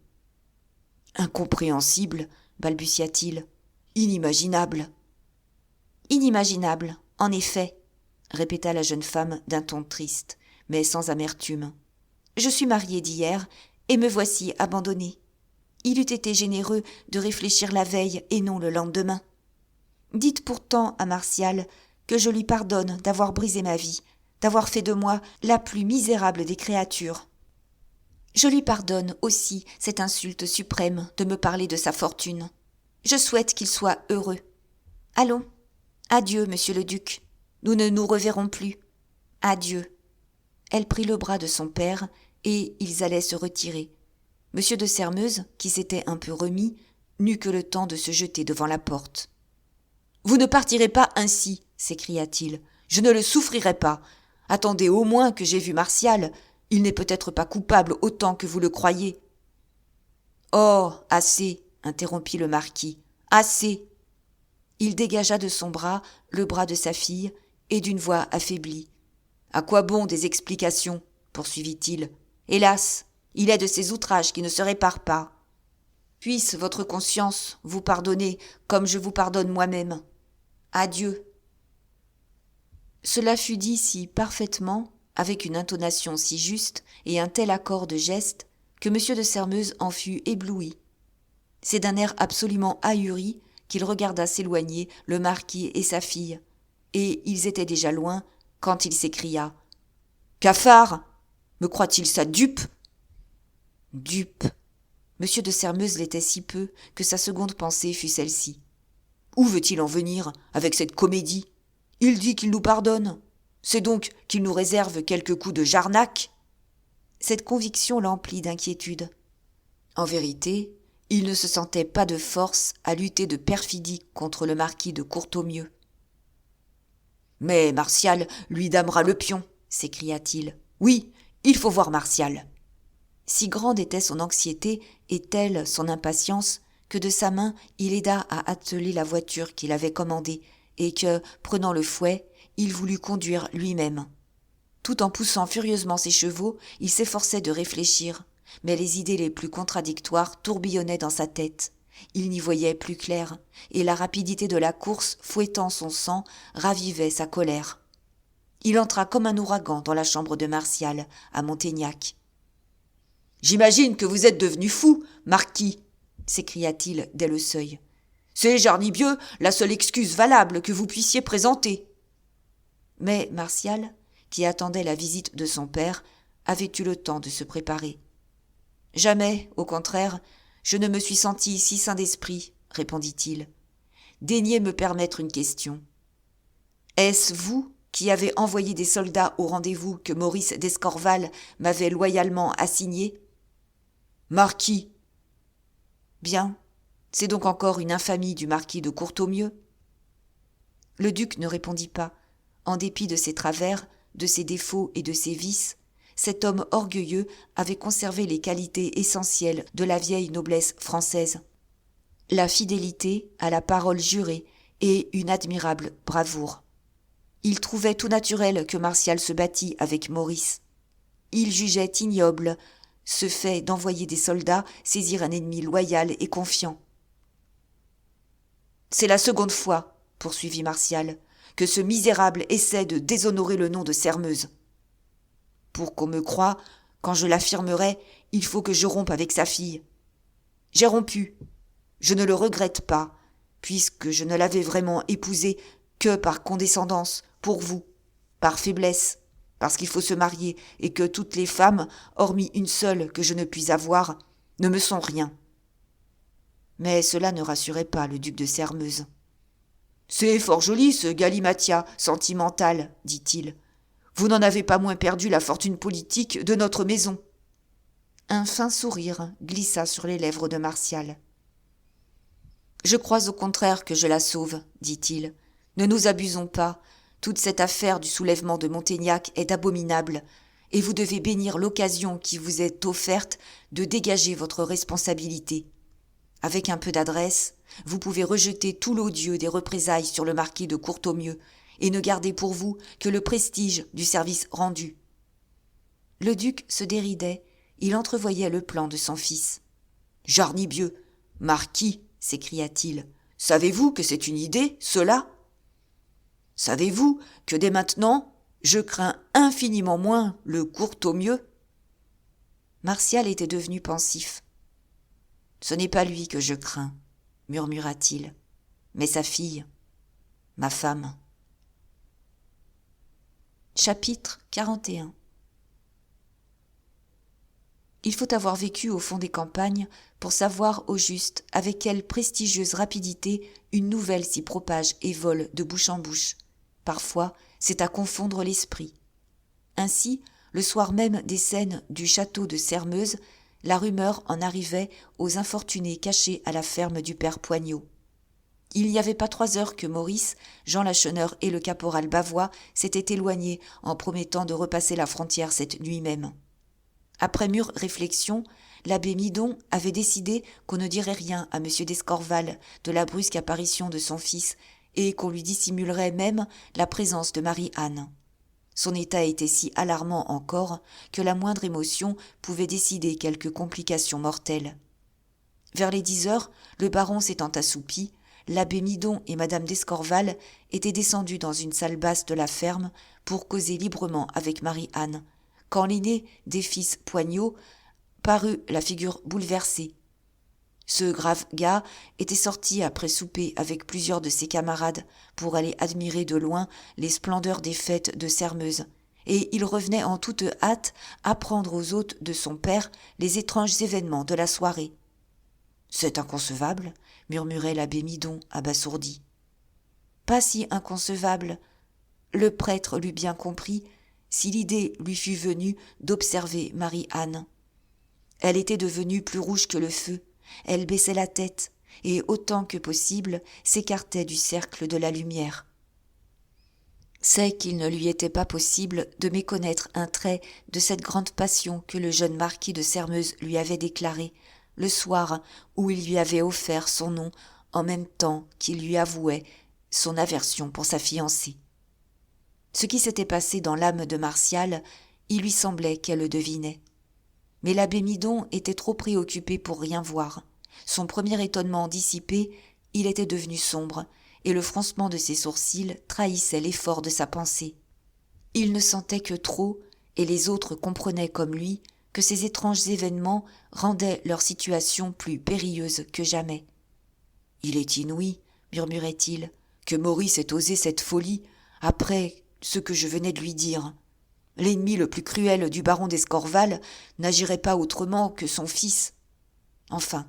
« Incompréhensible, balbutia-t-il, inimaginable. »« Inimaginable, en effet, » répéta la jeune femme d'un ton triste, mais sans amertume. « Je suis mariée d'hier, et me voici abandonnée. Il eût été généreux de réfléchir la veille et non le lendemain. Dites pourtant à Martial que je lui pardonne d'avoir brisé ma vie, d'avoir fait de moi la plus misérable des créatures. Je lui pardonne aussi cette insulte suprême de me parler de sa fortune. Je souhaite qu'il soit heureux. Allons, adieu, monsieur le duc. Nous ne nous reverrons plus. Adieu. » Elle prit le bras de son père et ils allaient se retirer. Monsieur de Sairmeuse, qui s'était un peu remis, n'eut que le temps de se jeter devant la porte. « Vous ne partirez pas ainsi, » s'écria-t-il. « Je ne le souffrirai pas. Attendez au moins que j'aie vu Martial. Il n'est peut-être pas coupable autant que vous le croyez. »« Oh, assez !» interrompit le marquis. « Assez !» Il dégagea de son bras le bras de sa fille et d'une voix affaiblie. « À quoi bon des explications ?» poursuivit-il. « Hélas, il est de ces outrages qui ne se réparent pas. Puisse votre conscience vous pardonner comme je vous pardonne moi-même. Adieu. » Cela fut dit si parfaitement, avec une intonation si juste et un tel accord de gestes, que M. de Sairmeuse en fut ébloui. C'est d'un air absolument ahuri qu'il regarda s'éloigner le marquis et sa fille, et ils étaient déjà loin quand il s'écria « Cafard ! Me croit-il sa dupe ?» Dupe. M. de Sairmeuse l'était si peu que sa seconde pensée fut celle-ci. Où veut-il en venir avec cette comédie ? Il dit qu'il nous pardonne. C'est donc qu'il nous réserve quelques coups de Jarnac. Cette conviction l'emplit d'inquiétude. En vérité, il ne se sentait pas de force à lutter de perfidie contre le marquis de Courtornieu. « Mais Martial lui damera le pion, » s'écria-t-il. « Oui, il faut voir Martial. » Si grande était son anxiété et telle son impatience que de sa main il aida à atteler la voiture qu'il avait commandée et que, prenant le fouet, il voulut conduire lui-même. Tout en poussant furieusement ses chevaux, il s'efforçait de réfléchir, mais les idées les plus contradictoires tourbillonnaient dans sa tête. Il n'y voyait plus clair, et la rapidité de la course, fouettant son sang, ravivait sa colère. Il entra comme un ouragan dans la chambre de Martial, à Montaignac. « J'imagine que vous êtes devenu fou, marquis !» s'écria-t-il dès le seuil. « C'est Jarnibieux la seule excuse valable que vous puissiez présenter. » Mais Martial, qui attendait la visite de son père, avait eu le temps de se préparer. « Jamais, au contraire, je ne me suis senti si sain d'esprit, » répondit-il. « Daignez me permettre une question. Est-ce vous qui avez envoyé des soldats au rendez-vous que Maurice d'Escorval m'avait loyalement assigné ? » « Marquis !»« Bien, c'est donc encore une infamie du marquis de Courtornieu. » Le duc ne répondit pas. En dépit de ses travers, de ses défauts et de ses vices, cet homme orgueilleux avait conservé les qualités essentielles de la vieille noblesse française. La fidélité à la parole jurée et une admirable bravoure. Il trouvait tout naturel que Martial se battît avec Maurice. Il jugeait ignoble ce fait d'envoyer des soldats saisir un ennemi loyal et confiant. « C'est la seconde fois, poursuivit Martial, que ce misérable essaie de déshonorer le nom de Sermeuse. Pour qu'on me croie, quand je l'affirmerai, il faut que je rompe avec sa fille. J'ai rompu. Je ne le regrette pas, puisque je ne l'avais vraiment épousée que par condescendance, pour vous, par faiblesse, parce qu'il faut se marier et que toutes les femmes, hormis une seule que je ne puis avoir, ne me sont rien. » Mais cela ne rassurait pas le duc de Sermeuse. « C'est fort joli ce galimatia sentimental, dit-il. Vous n'en avez pas moins perdu la fortune politique de notre maison. » Un fin sourire glissa sur les lèvres de Martial. « Je crois au contraire que je la sauve, dit-il. Ne nous abusons pas. Toute cette affaire du soulèvement de Montaignac est abominable, et vous devez bénir l'occasion qui vous est offerte de dégager votre responsabilité. Avec un peu d'adresse, vous pouvez rejeter tout l'odieux des représailles sur le marquis de Courtornieu et ne garder pour vous que le prestige du service rendu. » Le duc se déridait, il entrevoyait le plan de son fils. « Jarnibieux, marquis, s'écria-t-il, savez-vous que c'est une idée, cela ? Savez-vous que dès maintenant, je crains infiniment moins le Courtornieu ?» Martial était devenu pensif. « Ce n'est pas lui que je crains, murmura-t-il, mais sa fille, ma femme. » Chapitre 41. Il faut avoir vécu au fond des campagnes pour savoir au juste avec quelle prestigieuse rapidité une nouvelle s'y propage et vole de bouche en bouche. Parfois, c'est à confondre l'esprit. Ainsi, le soir même des scènes du château de Sermeuse, la rumeur en arrivait aux infortunés cachés à la ferme du père Poignot. Il n'y avait pas 3 heures que Maurice, Jean Lacheneur et le caporal Bavois s'étaient éloignés en promettant de repasser la frontière cette nuit même. Après mûre réflexion, l'abbé Midon avait décidé qu'on ne dirait rien à M. d'Escorval de la brusque apparition de son fils et qu'on lui dissimulerait même la présence de Marie-Anne. Son état était si alarmant encore que la moindre émotion pouvait décider quelque complication mortelle. Vers les 10 heures, le baron s'étant assoupi, l'abbé Midon et madame d'Escorval étaient descendus dans une salle basse de la ferme pour causer librement avec Marie-Anne, quand l'aîné des fils Poignot parut la figure bouleversée. Ce grave gars était sorti après souper avec plusieurs de ses camarades pour aller admirer de loin les splendeurs des fêtes de Sermeuse, et il revenait en toute hâte apprendre aux hôtes de son père les étranges événements de la soirée. « C'est inconcevable, » murmurait l'abbé Midon abasourdi. Pas si inconcevable, le prêtre l'eût bien compris, si l'idée lui fût venue d'observer Marie-Anne. Elle était devenue plus rouge que le feu, elle baissait la tête et autant que possible s'écartait du cercle de la lumière. C'est qu'il ne lui était pas possible de méconnaître un trait de cette grande passion que le jeune marquis de Sermeuse lui avait déclarée le soir où il lui avait offert son nom en même temps qu'il lui avouait son aversion pour sa fiancée. Ce qui s'était passé dans l'âme de Martial, il lui semblait qu'elle le devinait. Mais l'abbé Midon était trop préoccupé pour rien voir. Son premier étonnement dissipé, il était devenu sombre, et le froncement de ses sourcils trahissait l'effort de sa pensée. Il ne sentait que trop, et les autres comprenaient comme lui, que ces étranges événements rendaient leur situation plus périlleuse que jamais. « Il est inouï, murmurait-il, que Maurice ait osé cette folie, après ce que je venais de lui dire. L'ennemi le plus cruel du baron d'Escorval n'agirait pas autrement que son fils. Enfin,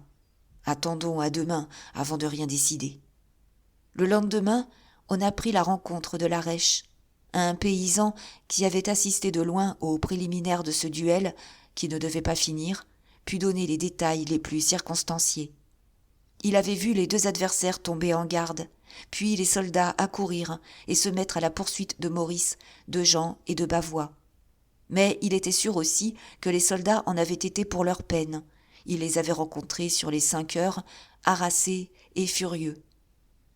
attendons à demain avant de rien décider. » Le lendemain, on apprit la rencontre de la Rêche. Un paysan qui avait assisté de loin aux préliminaires de ce duel, qui ne devait pas finir, put donner les détails les plus circonstanciés. Il avait vu les 2 adversaires tomber en garde, puis les soldats accourir et se mettre à la poursuite de Maurice, de Jean et de Bavois. Mais il était sûr aussi que les soldats en avaient été pour leur peine. Il les avait rencontrés sur les 5 heures, harassés et furieux.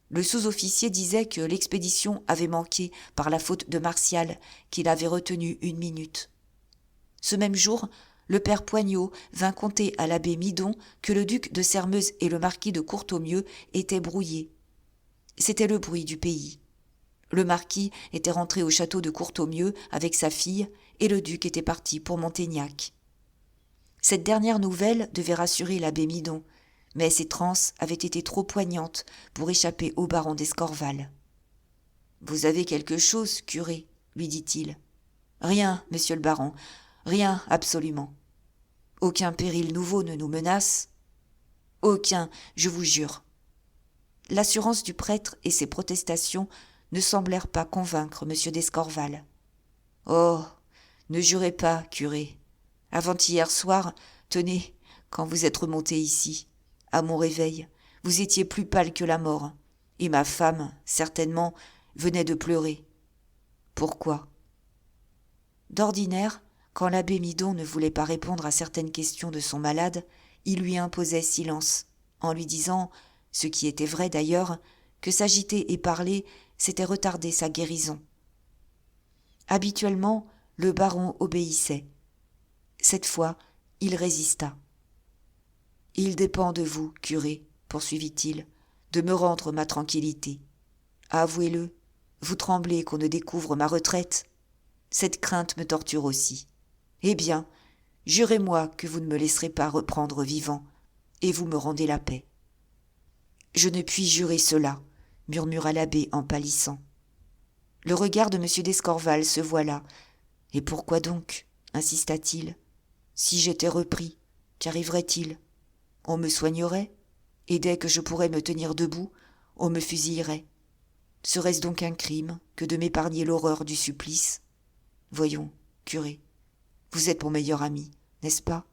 Le sous-officier disait que l'expédition avait manqué par la faute de Martial, qu'il avait retenu 1 minute. Ce même jour, le père Poignot vint conter à l'abbé Midon que le duc de Sairmeuse et le marquis de Courtornieu étaient brouillés. C'était le bruit du pays. Le marquis était rentré au château de Courtornieu avec sa fille et le duc était parti pour Montaignac. Cette dernière nouvelle devait rassurer l'abbé Midon, mais ses transes avaient été trop poignantes pour échapper au baron d'Escorval. « Vous avez quelque chose, curé ?» lui dit-il. « Rien, monsieur le baron, rien absolument. »« Aucun péril nouveau ne nous menace ?»« Aucun, je vous jure. » L'assurance du prêtre et ses protestations ne semblèrent pas convaincre M. d'Escorval. « Oh, ne jurez pas, curé. Avant-hier soir, tenez, quand vous êtes remonté ici, à mon réveil, vous étiez plus pâle que la mort, et ma femme, certainement, venait de pleurer. Pourquoi ? » D'ordinaire, quand l'abbé Midon ne voulait pas répondre à certaines questions de son malade, il lui imposait silence, en lui disant, ce qui était vrai d'ailleurs, que s'agiter et parler, c'était retarder sa guérison. Habituellement, le baron obéissait. Cette fois, il résista. « Il dépend de vous, curé, poursuivit-il, de me rendre ma tranquillité. Avouez-le, vous tremblez qu'on ne découvre ma retraite. Cette crainte me torture aussi. Eh bien, jurez-moi que vous ne me laisserez pas reprendre vivant, et vous me rendez la paix. »« Je ne puis jurer cela, » murmura l'abbé en pâlissant. Le regard de M. d'Escorval se voila. « Et pourquoi donc ?» insista-t-il. « Si j'étais repris, qu'arriverait-il ? On me soignerait, et dès que je pourrais me tenir debout, on me fusillerait. Serait-ce donc un crime que de m'épargner l'horreur du supplice ? Voyons, curé, vous êtes mon meilleur ami, n'est-ce pas ?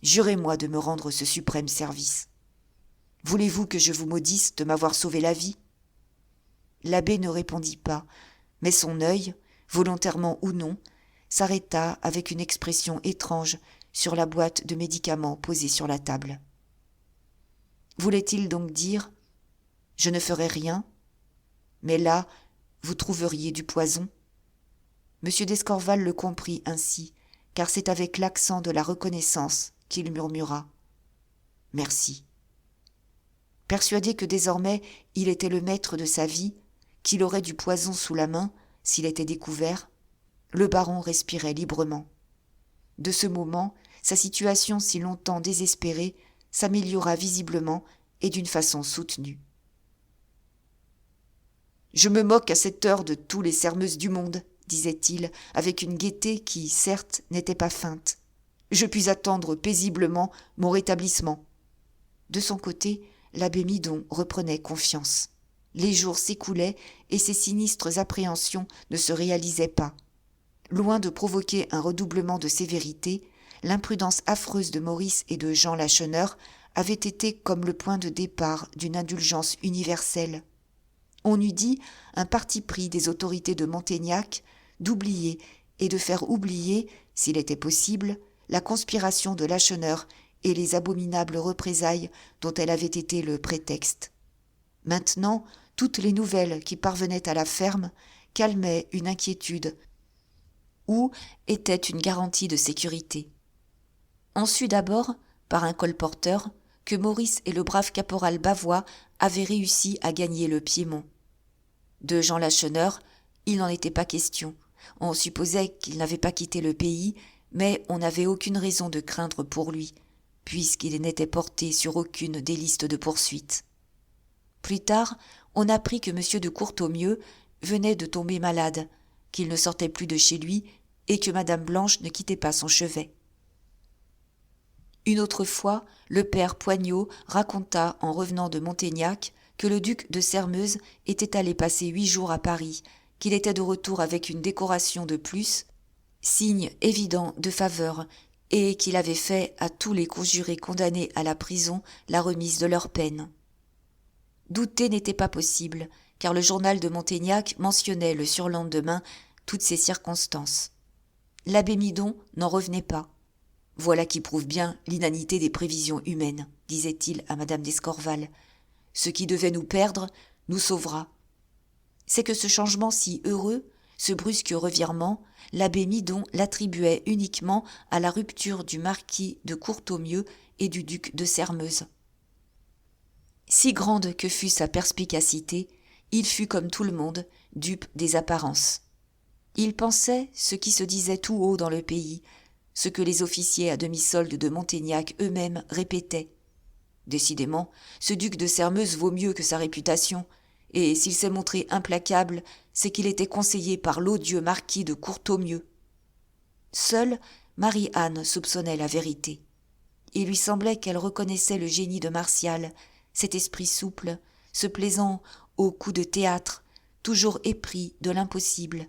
Jurez-moi de me rendre ce suprême service. Voulez-vous que je vous maudisse de m'avoir sauvé la vie ?» L'abbé ne répondit pas, mais son œil, volontairement ou non, s'arrêta avec une expression étrange sur la boîte de médicaments posée sur la table. Voulait-il donc dire « Je ne ferai rien », mais là, vous trouveriez du poison ? M. d'Escorval le comprit ainsi, car c'est avec l'accent de la reconnaissance qu'il murmura « Merci ». Persuadé que désormais il était le maître de sa vie, qu'il aurait du poison sous la main s'il était découvert, le baron respirait librement. De ce moment, sa situation si longtemps désespérée s'améliora visiblement et d'une façon soutenue. « Je me moque à cette heure de tous les Sairmeuses du monde, » disait-il, avec une gaieté qui, certes, n'était pas feinte. « Je puis attendre paisiblement mon rétablissement. » De son côté, l'abbé Midon reprenait confiance. Les jours s'écoulaient et ses sinistres appréhensions ne se réalisaient pas. Loin de provoquer un redoublement de sévérité, l'imprudence affreuse de Maurice et de Jean Lacheneur avait été comme le point de départ d'une indulgence universelle. On eût dit un parti pris des autorités de Montaignac d'oublier et de faire oublier, s'il était possible, la conspiration de Lacheneur et les abominables représailles dont elle avait été le prétexte. Maintenant, toutes les nouvelles qui parvenaient à la ferme calmaient une inquiétude ou étaient une garantie de sécurité. On sut d'abord, par un colporteur, que Maurice et le brave caporal Bavois avaient réussi à gagner le Piémont. De Jean Lacheneur, il n'en était pas question. On supposait qu'il n'avait pas quitté le pays, mais on n'avait aucune raison de craindre pour lui, puisqu'il n'était porté sur aucune des listes de poursuite. Plus tard, on apprit que M. de Courtornieu venait de tomber malade, qu'il ne sortait plus de chez lui et que Madame Blanche ne quittait pas son chevet. Une autre fois, le père Poignot raconta en revenant de Montaignac que le duc de Sairmeuse était allé passer 8 jours à Paris, qu'il était de retour avec une décoration de plus, signe évident de faveur, et qu'il avait fait à tous les conjurés condamnés à la prison la remise de leur peine. Douter n'était pas possible, car le journal de Montaignac mentionnait le surlendemain toutes ces circonstances. L'abbé Midon n'en revenait pas. « Voilà qui prouve bien l'inanité des prévisions humaines, » disait-il à madame d'Escorval. « Ce qui devait nous perdre nous sauvera. C'est que ce changement si heureux, ce brusque revirement, l'abbé Midon l'attribuait uniquement à la rupture du marquis de Courtornieu et du duc de Sairmeuse. Si grande que fût sa perspicacité, il fut comme tout le monde, dupe des apparences. Il pensait ce qui se disait tout haut dans le pays, ce que les officiers à demi-solde de Montaignac eux-mêmes répétaient. Décidément, ce duc de Sairmeuse vaut mieux que sa réputation, et s'il s'est montré implacable, c'est qu'il était conseillé par l'odieux marquis de Courtornieu. Seule Marie-Anne soupçonnait la vérité. Il lui semblait qu'elle reconnaissait le génie de Martial, cet esprit souple, se plaisant aux coups de théâtre, toujours épris de l'impossible.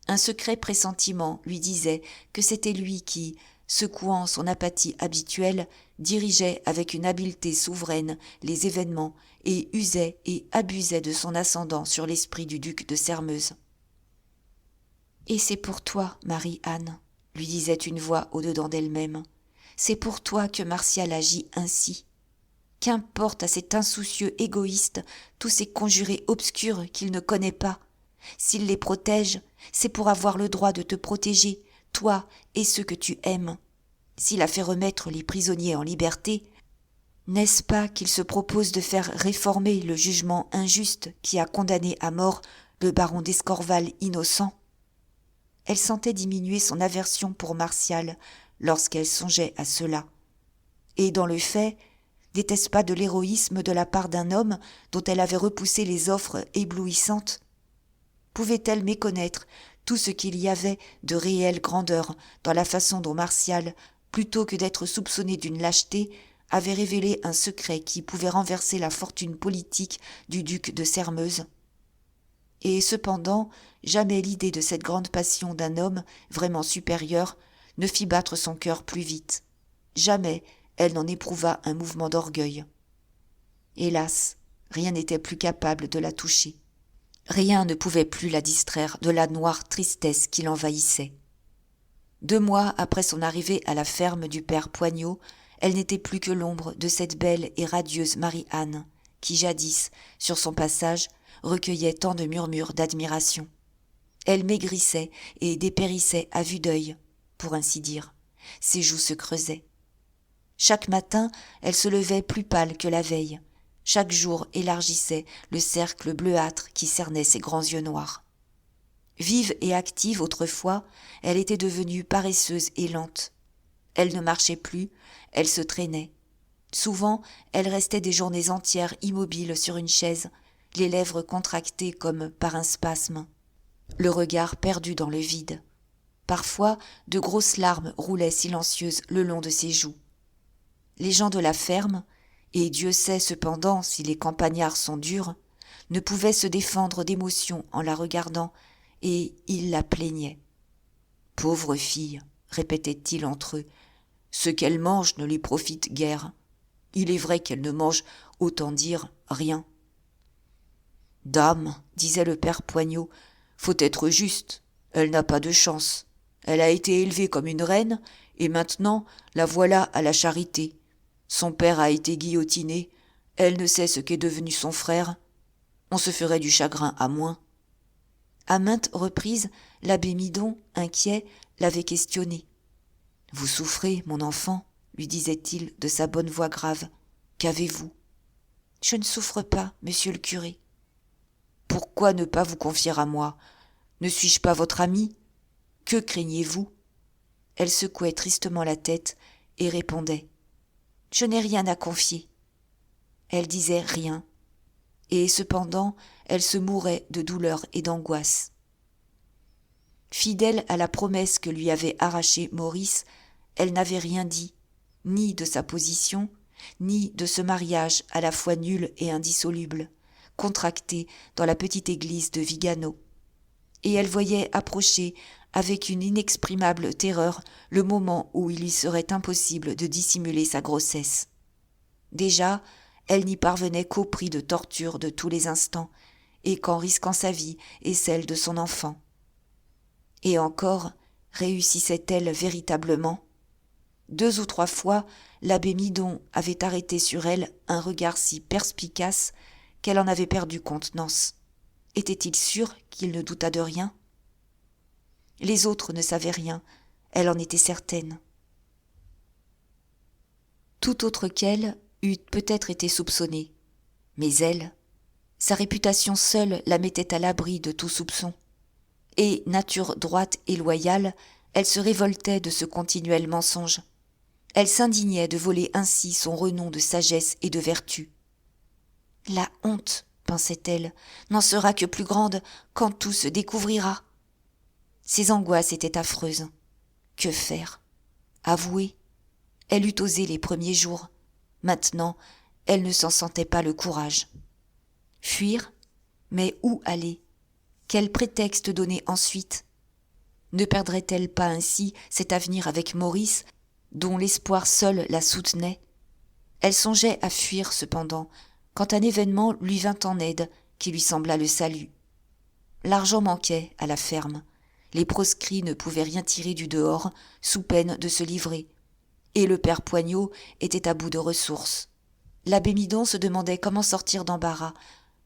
Un secret pressentiment lui disait que c'était lui qui, secouant son apathie habituelle, dirigeait avec une habileté souveraine les événements et usait et abusait de son ascendant sur l'esprit du duc de Sairmeuse. « Et c'est pour toi, Marie-Anne, lui disait une voix au-dedans d'elle-même, c'est pour toi que Martial agit ainsi. Qu'importe à cet insoucieux égoïste tous ces conjurés obscurs qu'il ne connaît pas. S'il les protège, c'est pour avoir le droit de te protéger, toi et ceux que tu aimes. S'il a fait remettre les prisonniers en liberté, n'est-ce pas qu'il se propose de faire réformer le jugement injuste qui a condamné à mort le baron d'Escorval innocent ? Elle sentait diminuer son aversion pour Martial lorsqu'elle songeait à cela. Et dans le fait, n'était-ce pas de l'héroïsme de la part d'un homme dont elle avait repoussé les offres éblouissantes ? Pouvait-elle méconnaître tout ce qu'il y avait de réelle grandeur dans la façon dont Martial, plutôt que d'être soupçonné d'une lâcheté, avait révélé un secret qui pouvait renverser la fortune politique du duc de Sairmeuse ? Et cependant, jamais l'idée de cette grande passion d'un homme vraiment supérieur ne fit battre son cœur plus vite. Jamais elle n'en éprouva un mouvement d'orgueil. Hélas, rien n'était plus capable de la toucher. Rien ne pouvait plus la distraire de la noire tristesse qui l'envahissait. 2 mois après son arrivée à la ferme du père Poignot, elle n'était plus que l'ombre de cette belle et radieuse Marie-Anne, qui jadis, sur son passage, recueillait tant de murmures d'admiration. Elle maigrissait et dépérissait à vue d'œil, pour ainsi dire. Ses joues se creusaient. Chaque matin, elle se levait plus pâle que la veille. Chaque jour élargissait le cercle bleuâtre qui cernait ses grands yeux noirs. Vive et active autrefois, elle était devenue paresseuse et lente. Elle ne marchait plus, elle se traînait. Souvent, elle restait des journées entières immobile sur une chaise, les lèvres contractées comme par un spasme, le regard perdu dans le vide. Parfois, de grosses larmes roulaient silencieuses le long de ses joues. Les gens de la ferme, et Dieu sait cependant si les campagnards sont durs, ne pouvaient se défendre d'émotion en la regardant, et ils la plaignaient. « Pauvre fille !» répétaient-ils entre eux, « ce qu'elle mange ne lui profite guère. Il est vrai qu'elle ne mange, autant dire, rien. » « Dame, disait le père Poignot, faut être juste, elle n'a pas de chance. Elle a été élevée comme une reine, et maintenant la voilà à la charité. Son père a été guillotiné, elle ne sait ce qu'est devenu son frère. On se ferait du chagrin à moins. » À maintes reprises, l'abbé Midon, inquiet, l'avait questionné. « Vous souffrez, mon enfant, lui disait-il de sa bonne voix grave. Qu'avez-vous ? » ?»« Je ne souffre pas, monsieur le curé. »« Pourquoi ne pas vous confier à moi ? Ne suis-je pas votre amie ? Que craignez-vous ?» Elle secouait tristement la tête et répondait. « Je n'ai rien à confier. » Elle disait rien, et cependant elle se mourait de douleur et d'angoisse. Fidèle à la promesse que lui avait arrachée Maurice, elle n'avait rien dit, ni de sa position, ni de ce mariage à la fois nul et indissoluble, contracté dans la petite église de Vigano. Et elle voyait approcher avec une inexprimable terreur le moment où il lui serait impossible de dissimuler sa grossesse. Déjà, elle n'y parvenait qu'au prix de tortures de tous les instants, et qu'en risquant sa vie et celle de son enfant. Et encore, réussissait-elle véritablement ? 2 ou 3 fois, l'abbé Midon avait arrêté sur elle un regard si perspicace qu'elle en avait perdu contenance. Était-il sûr qu'il ne doutât de rien ? Les autres ne savaient rien, elle en était certaine. Tout autre qu'elle eût peut-être été soupçonnée, mais elle, sa réputation seule la mettait à l'abri de tout soupçon. Et, nature droite et loyale, elle se révoltait de ce continuel mensonge. Elle s'indignait de voler ainsi son renom de sagesse et de vertu. La honte, pensait-elle, n'en sera que plus grande quand tout se découvrira. Ses angoisses étaient affreuses. Que faire? Avouer? Elle eût osé les premiers jours. Maintenant, elle ne s'en sentait pas le courage. Fuir? Mais où aller? Quel prétexte donner ensuite? Ne perdrait-elle pas ainsi cet avenir avec Maurice, dont l'espoir seul la soutenait? Elle songeait à fuir cependant, quand un événement lui vint en aide qui lui sembla le salut. L'argent manquait à la ferme. Les proscrits ne pouvaient rien tirer du dehors, sous peine de se livrer. Et le père Poignot était à bout de ressources. L'abbé Midon se demandait comment sortir d'embarras,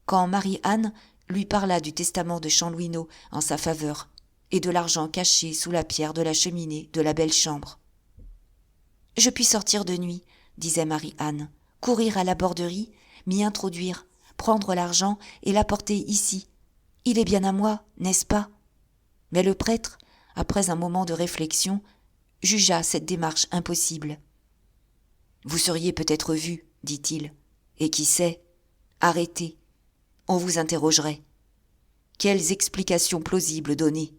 quand Marie-Anne lui parla du testament de Chanlouineau en sa faveur, et de l'argent caché sous la pierre de la cheminée de la belle chambre. « Je puis sortir de nuit, » disait Marie-Anne, « courir à la borderie, m'y introduire, prendre l'argent et l'apporter ici. Il est bien à moi, n'est-ce pas ?» Mais le prêtre, après un moment de réflexion, jugea cette démarche impossible. « Vous seriez peut-être vu, dit-il, et qui sait, arrêté. On vous interrogerait. Quelles explications plausibles donner?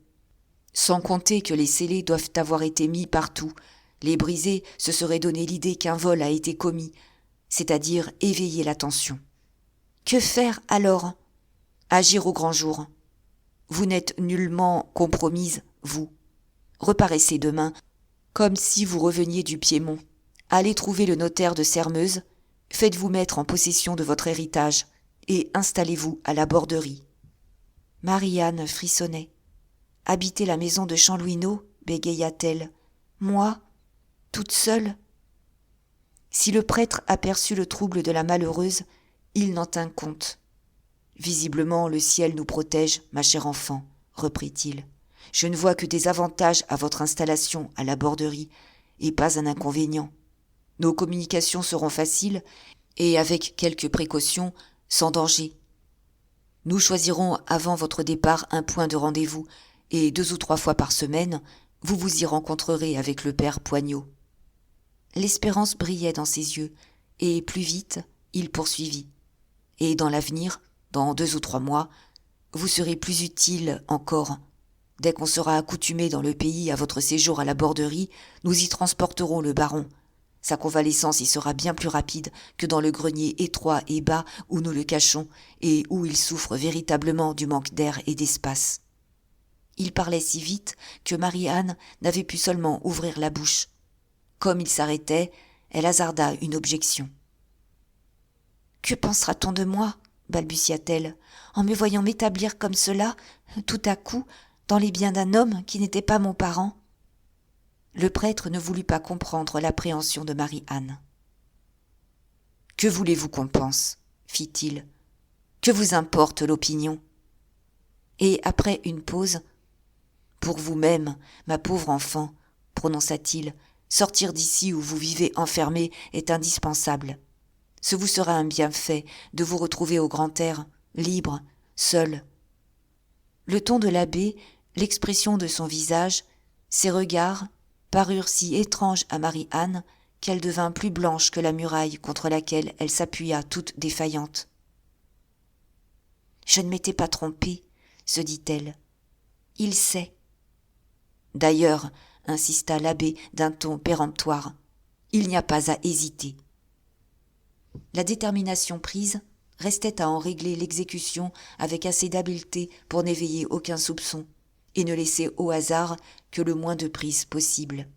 Sans compter que les scellés doivent avoir été mis partout. Les brisés se seraient donné l'idée qu'un vol a été commis, c'est-à-dire éveiller l'attention. Que faire alors? Agir au grand jour. Vous n'êtes nullement compromise, vous. Reparaissez demain, comme si vous reveniez du Piémont. Allez trouver le notaire de Sermeuse, faites-vous mettre en possession de votre héritage, et installez-vous à la borderie. Marie-Anne frissonnait. Habiter la maison de Chanlouineau, bégaya-t-elle. Moi, toute seule? Si le prêtre aperçut le trouble de la malheureuse, il n'en tint compte. Visiblement, le ciel nous protège, ma chère enfant, reprit-il. Je ne vois que des avantages à votre installation à la borderie, et pas un inconvénient. Nos communications seront faciles, et avec quelques précautions, sans danger. Nous choisirons avant votre départ un point de rendez-vous, et 2 ou 3 fois par semaine, vous vous y rencontrerez avec le père Poignot. L'espérance brillait dans ses yeux, et plus vite, il poursuivit. Et dans l'avenir, dans 2 ou 3 mois, vous serez plus utile encore. Dès qu'on sera accoutumé dans le pays à votre séjour à la borderie, nous y transporterons le baron. Sa convalescence y sera bien plus rapide que dans le grenier étroit et bas où nous le cachons et où il souffre véritablement du manque d'air et d'espace. Il parlait si vite que Marie-Anne n'avait pu seulement ouvrir la bouche. Comme il s'arrêtait, elle hasarda une objection. « Que pensera-t-on de moi ?» balbutia-t-elle, « en me voyant m'établir comme cela, tout à coup, dans les biens d'un homme qui n'était pas mon parent ?» Le prêtre ne voulut pas comprendre l'appréhension de Marie-Anne. « Que voulez-vous qu'on pense ?» fit-il. « Que vous importe l'opinion ?» Et après une pause, « Pour vous-même, ma pauvre enfant, prononça-t-il, sortir d'ici où vous vivez enfermée est indispensable. Ce vous sera un bienfait de vous retrouver au grand air, libre, seul. » Le ton de l'abbé, l'expression de son visage, ses regards parurent si étranges à Marie-Anne qu'elle devint plus blanche que la muraille contre laquelle elle s'appuya toute défaillante. « Je ne m'étais pas trompée, » se dit-elle. « Il sait. » « D'ailleurs, » insista l'abbé d'un ton péremptoire, « il n'y a pas à hésiter. » La détermination prise restait à en régler l'exécution avec assez d'habileté pour n'éveiller aucun soupçon et ne laisser au hasard que le moins de prise possible.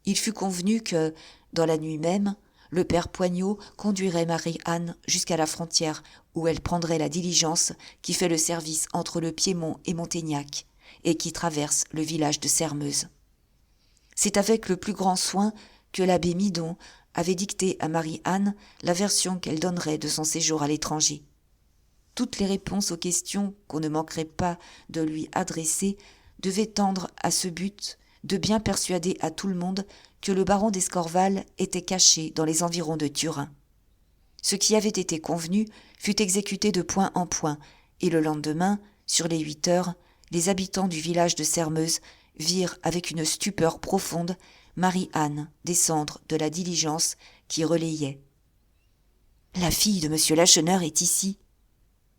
Il fut convenu que, dans la nuit même, le père Poignot conduirait Marie-Anne jusqu'à la frontière où elle prendrait la diligence qui fait le service entre le Piémont et Montaignac et qui traverse le village de Sermeuse. C'est avec le plus grand soin que l'abbé Midon avait dicté à Marie-Anne la version qu'elle donnerait de son séjour à l'étranger. Toutes les réponses aux questions qu'on ne manquerait pas de lui adresser devait tendre à ce but de bien persuader à tout le monde que le baron d'Escorval était caché dans les environs de Turin. Ce qui avait été convenu fut exécuté de point en point, et le lendemain, sur les 8 heures, les habitants du village de Sermeuse virent avec une stupeur profonde Marie-Anne descendre de la diligence qui relayait. « La fille de monsieur Lacheneur est ici !»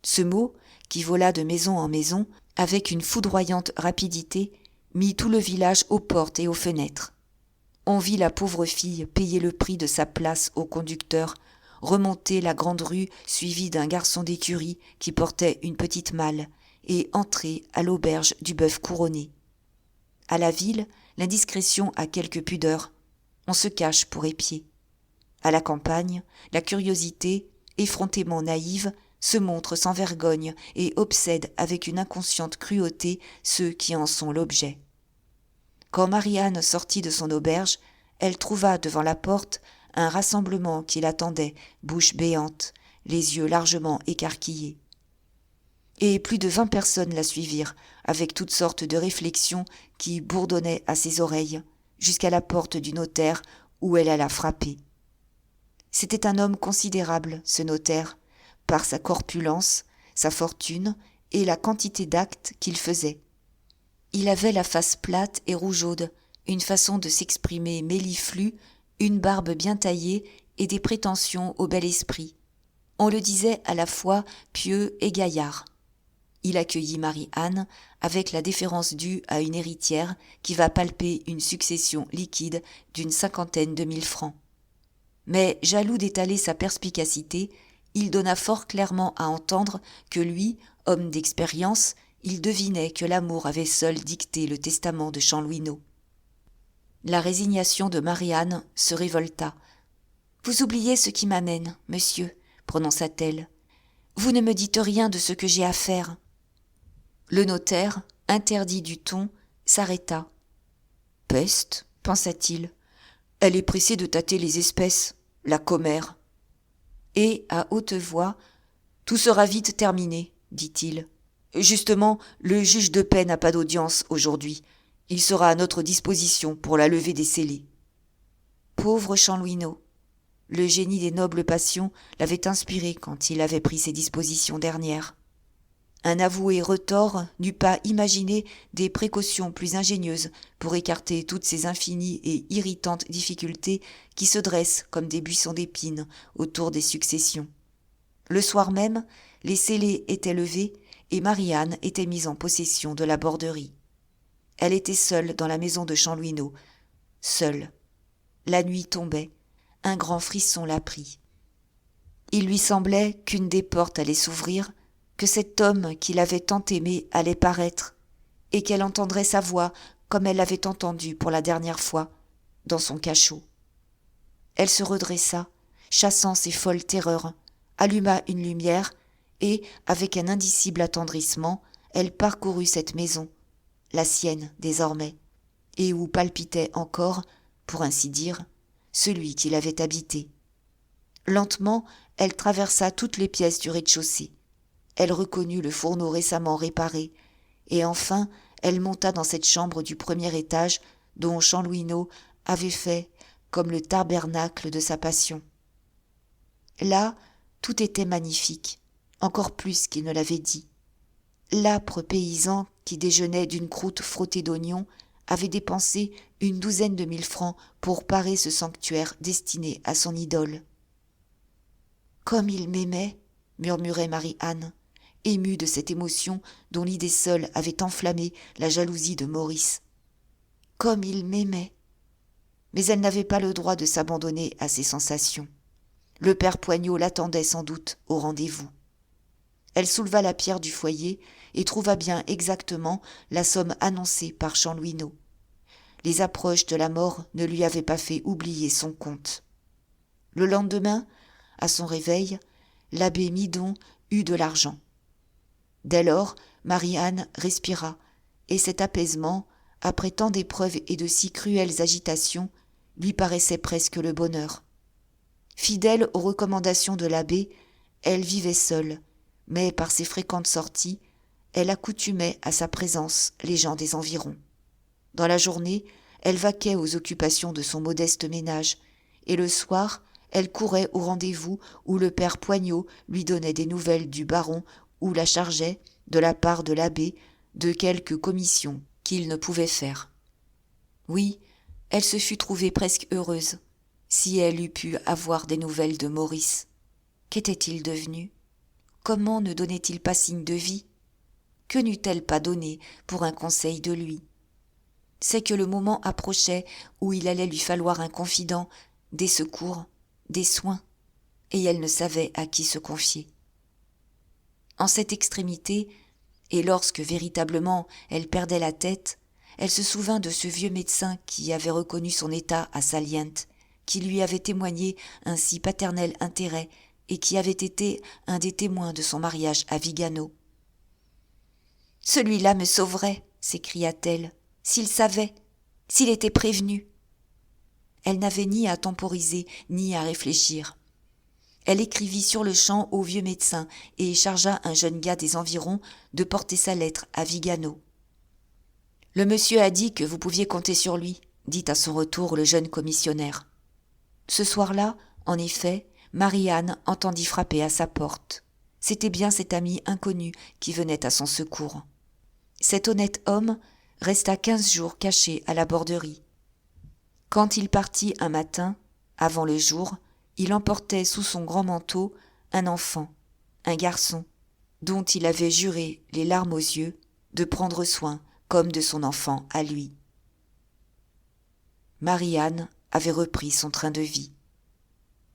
Ce mot, qui vola de maison en maison, avec une foudroyante rapidité, mit tout le village aux portes et aux fenêtres. On vit la pauvre fille payer le prix de sa place au conducteur, remonter la grande rue suivie d'un garçon d'écurie qui portait une petite malle, et entrer à l'auberge du Bœuf Couronné. À la ville, l'indiscrétion a quelque pudeur. On se cache pour épier. À la campagne, la curiosité, effrontément naïve, se montre sans vergogne et obsède avec une inconsciente cruauté ceux qui en sont l'objet. Quand Marie-Anne sortit de son auberge, elle trouva devant la porte un rassemblement qui l'attendait, bouche béante, les yeux largement écarquillés. Et plus de 20 personnes la suivirent, avec toutes sortes de réflexions qui bourdonnaient à ses oreilles, jusqu'à la porte du notaire où elle alla frapper. C'était un homme considérable, ce notaire, par sa corpulence, sa fortune et la quantité d'actes qu'il faisait. Il avait la face plate et rougeaude, une façon de s'exprimer méliflue, une barbe bien taillée et des prétentions au bel esprit. On le disait à la fois pieux et gaillard. Il accueillit Marie-Anne avec la déférence due à une héritière qui va palper une succession liquide d'une 50aine de 1000 francs. Mais, jaloux d'étaler sa perspicacité, il donna fort clairement à entendre que lui, homme d'expérience, il devinait que l'amour avait seul dicté le testament de Chanlouineau. La résignation de Marie-Anne se révolta. « Vous oubliez ce qui m'amène, monsieur, » prononça-t-elle. « Vous ne me dites rien de ce que j'ai à faire. » Le notaire, interdit du ton, s'arrêta. « Peste, pensa-t-il, elle est pressée de tâter les espèces, la commère. » Et, à haute voix, « Tout sera vite terminé, dit-il. Justement, le juge de paix n'a pas d'audience aujourd'hui. Il sera à notre disposition pour la levée des scellés. » Pauvre Chanlouineau! Le génie des nobles passions l'avait inspiré quand il avait pris ses dispositions dernières. Un avoué retors n'eût pas imaginé des précautions plus ingénieuses pour écarter toutes ces infinies et irritantes difficultés qui se dressent comme des buissons d'épines autour des successions. Le soir même, les scellés étaient levés et Marie-Anne était mise en possession de la borderie. Elle était seule dans la maison de Chanlouineau, seule. La nuit tombait, un grand frisson la prit. Il lui semblait qu'une des portes allait s'ouvrir, que cet homme qui l'avait tant aimée allait paraître, et qu'elle entendrait sa voix comme elle l'avait entendue pour la dernière fois, dans son cachot. Elle se redressa, chassant ses folles terreurs, alluma une lumière, et, avec un indicible attendrissement, elle parcourut cette maison, la sienne désormais, et où palpitait encore, pour ainsi dire, celui qui l'avait habitée. Lentement, elle traversa toutes les pièces du rez-de-chaussée. Elle reconnut le fourneau récemment réparé, et enfin elle monta dans cette chambre du premier étage dont Chanlouineau avait fait comme le tabernacle de sa passion. Là, tout était magnifique, encore plus qu'il ne l'avait dit. L'âpre paysan qui déjeunait d'une croûte frottée d'oignons avait dépensé une 12aine de 1000 francs pour parer ce sanctuaire destiné à son idole. « Comme il m'aimait !» murmurait Marie-Anne, émue de cette émotion dont l'idée seule avait enflammé la jalousie de Maurice. « Comme il m'aimait !» Mais elle n'avait pas le droit de s'abandonner à ses sensations. Le père Poignot l'attendait sans doute au rendez-vous. Elle souleva la pierre du foyer et trouva bien exactement la somme annoncée par Chanlouineau. Les approches de la mort ne lui avaient pas fait oublier son compte. Le lendemain, à son réveil, l'abbé Midon eut de l'argent. Dès lors, Marie-Anne respira, et cet apaisement, après tant d'épreuves et de si cruelles agitations, lui paraissait presque le bonheur. Fidèle aux recommandations de l'abbé, elle vivait seule, mais par ses fréquentes sorties, elle accoutumait à sa présence les gens des environs. Dans la journée, elle vaquait aux occupations de son modeste ménage, et le soir, elle courait au rendez-vous où le père Poignot lui donnait des nouvelles du baron ou la chargeait, de la part de l'abbé, de quelque commission qu'il ne pouvait faire. Oui, elle se fût trouvée presque heureuse, si elle eût pu avoir des nouvelles de Maurice. Qu'était-il devenu? Comment ne donnait-il pas signe de vie? Que n'eût-elle pas donné pour un conseil de lui? C'est que le moment approchait où il allait lui falloir un confident, des secours, des soins, et elle ne savait à qui se confier. En cette extrémité, et lorsque véritablement elle perdait la tête, elle se souvint de ce vieux médecin qui avait reconnu son état à Saliente, qui lui avait témoigné un si paternel intérêt et qui avait été un des témoins de son mariage à Vigano. « Celui-là me sauverait, s'écria-t-elle, s'il savait, s'il était prévenu. » Elle n'avait ni à temporiser, ni à réfléchir. Elle écrivit sur-le-champ au vieux médecin et chargea un jeune gars des environs de porter sa lettre à Vigano. « Le monsieur a dit que vous pouviez compter sur lui, » dit à son retour le jeune commissionnaire. Ce soir-là, en effet, Marie-Anne entendit frapper à sa porte. C'était bien cet ami inconnu qui venait à son secours. Cet honnête homme resta 15 jours caché à la Borderie. Quand il partit un matin, avant le jour, il emportait sous son grand manteau un enfant, un garçon, dont il avait juré, les larmes aux yeux, de prendre soin comme de son enfant à lui. Marie-Anne avait repris son train de vie.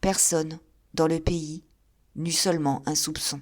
Personne, dans le pays, n'eut seulement un soupçon.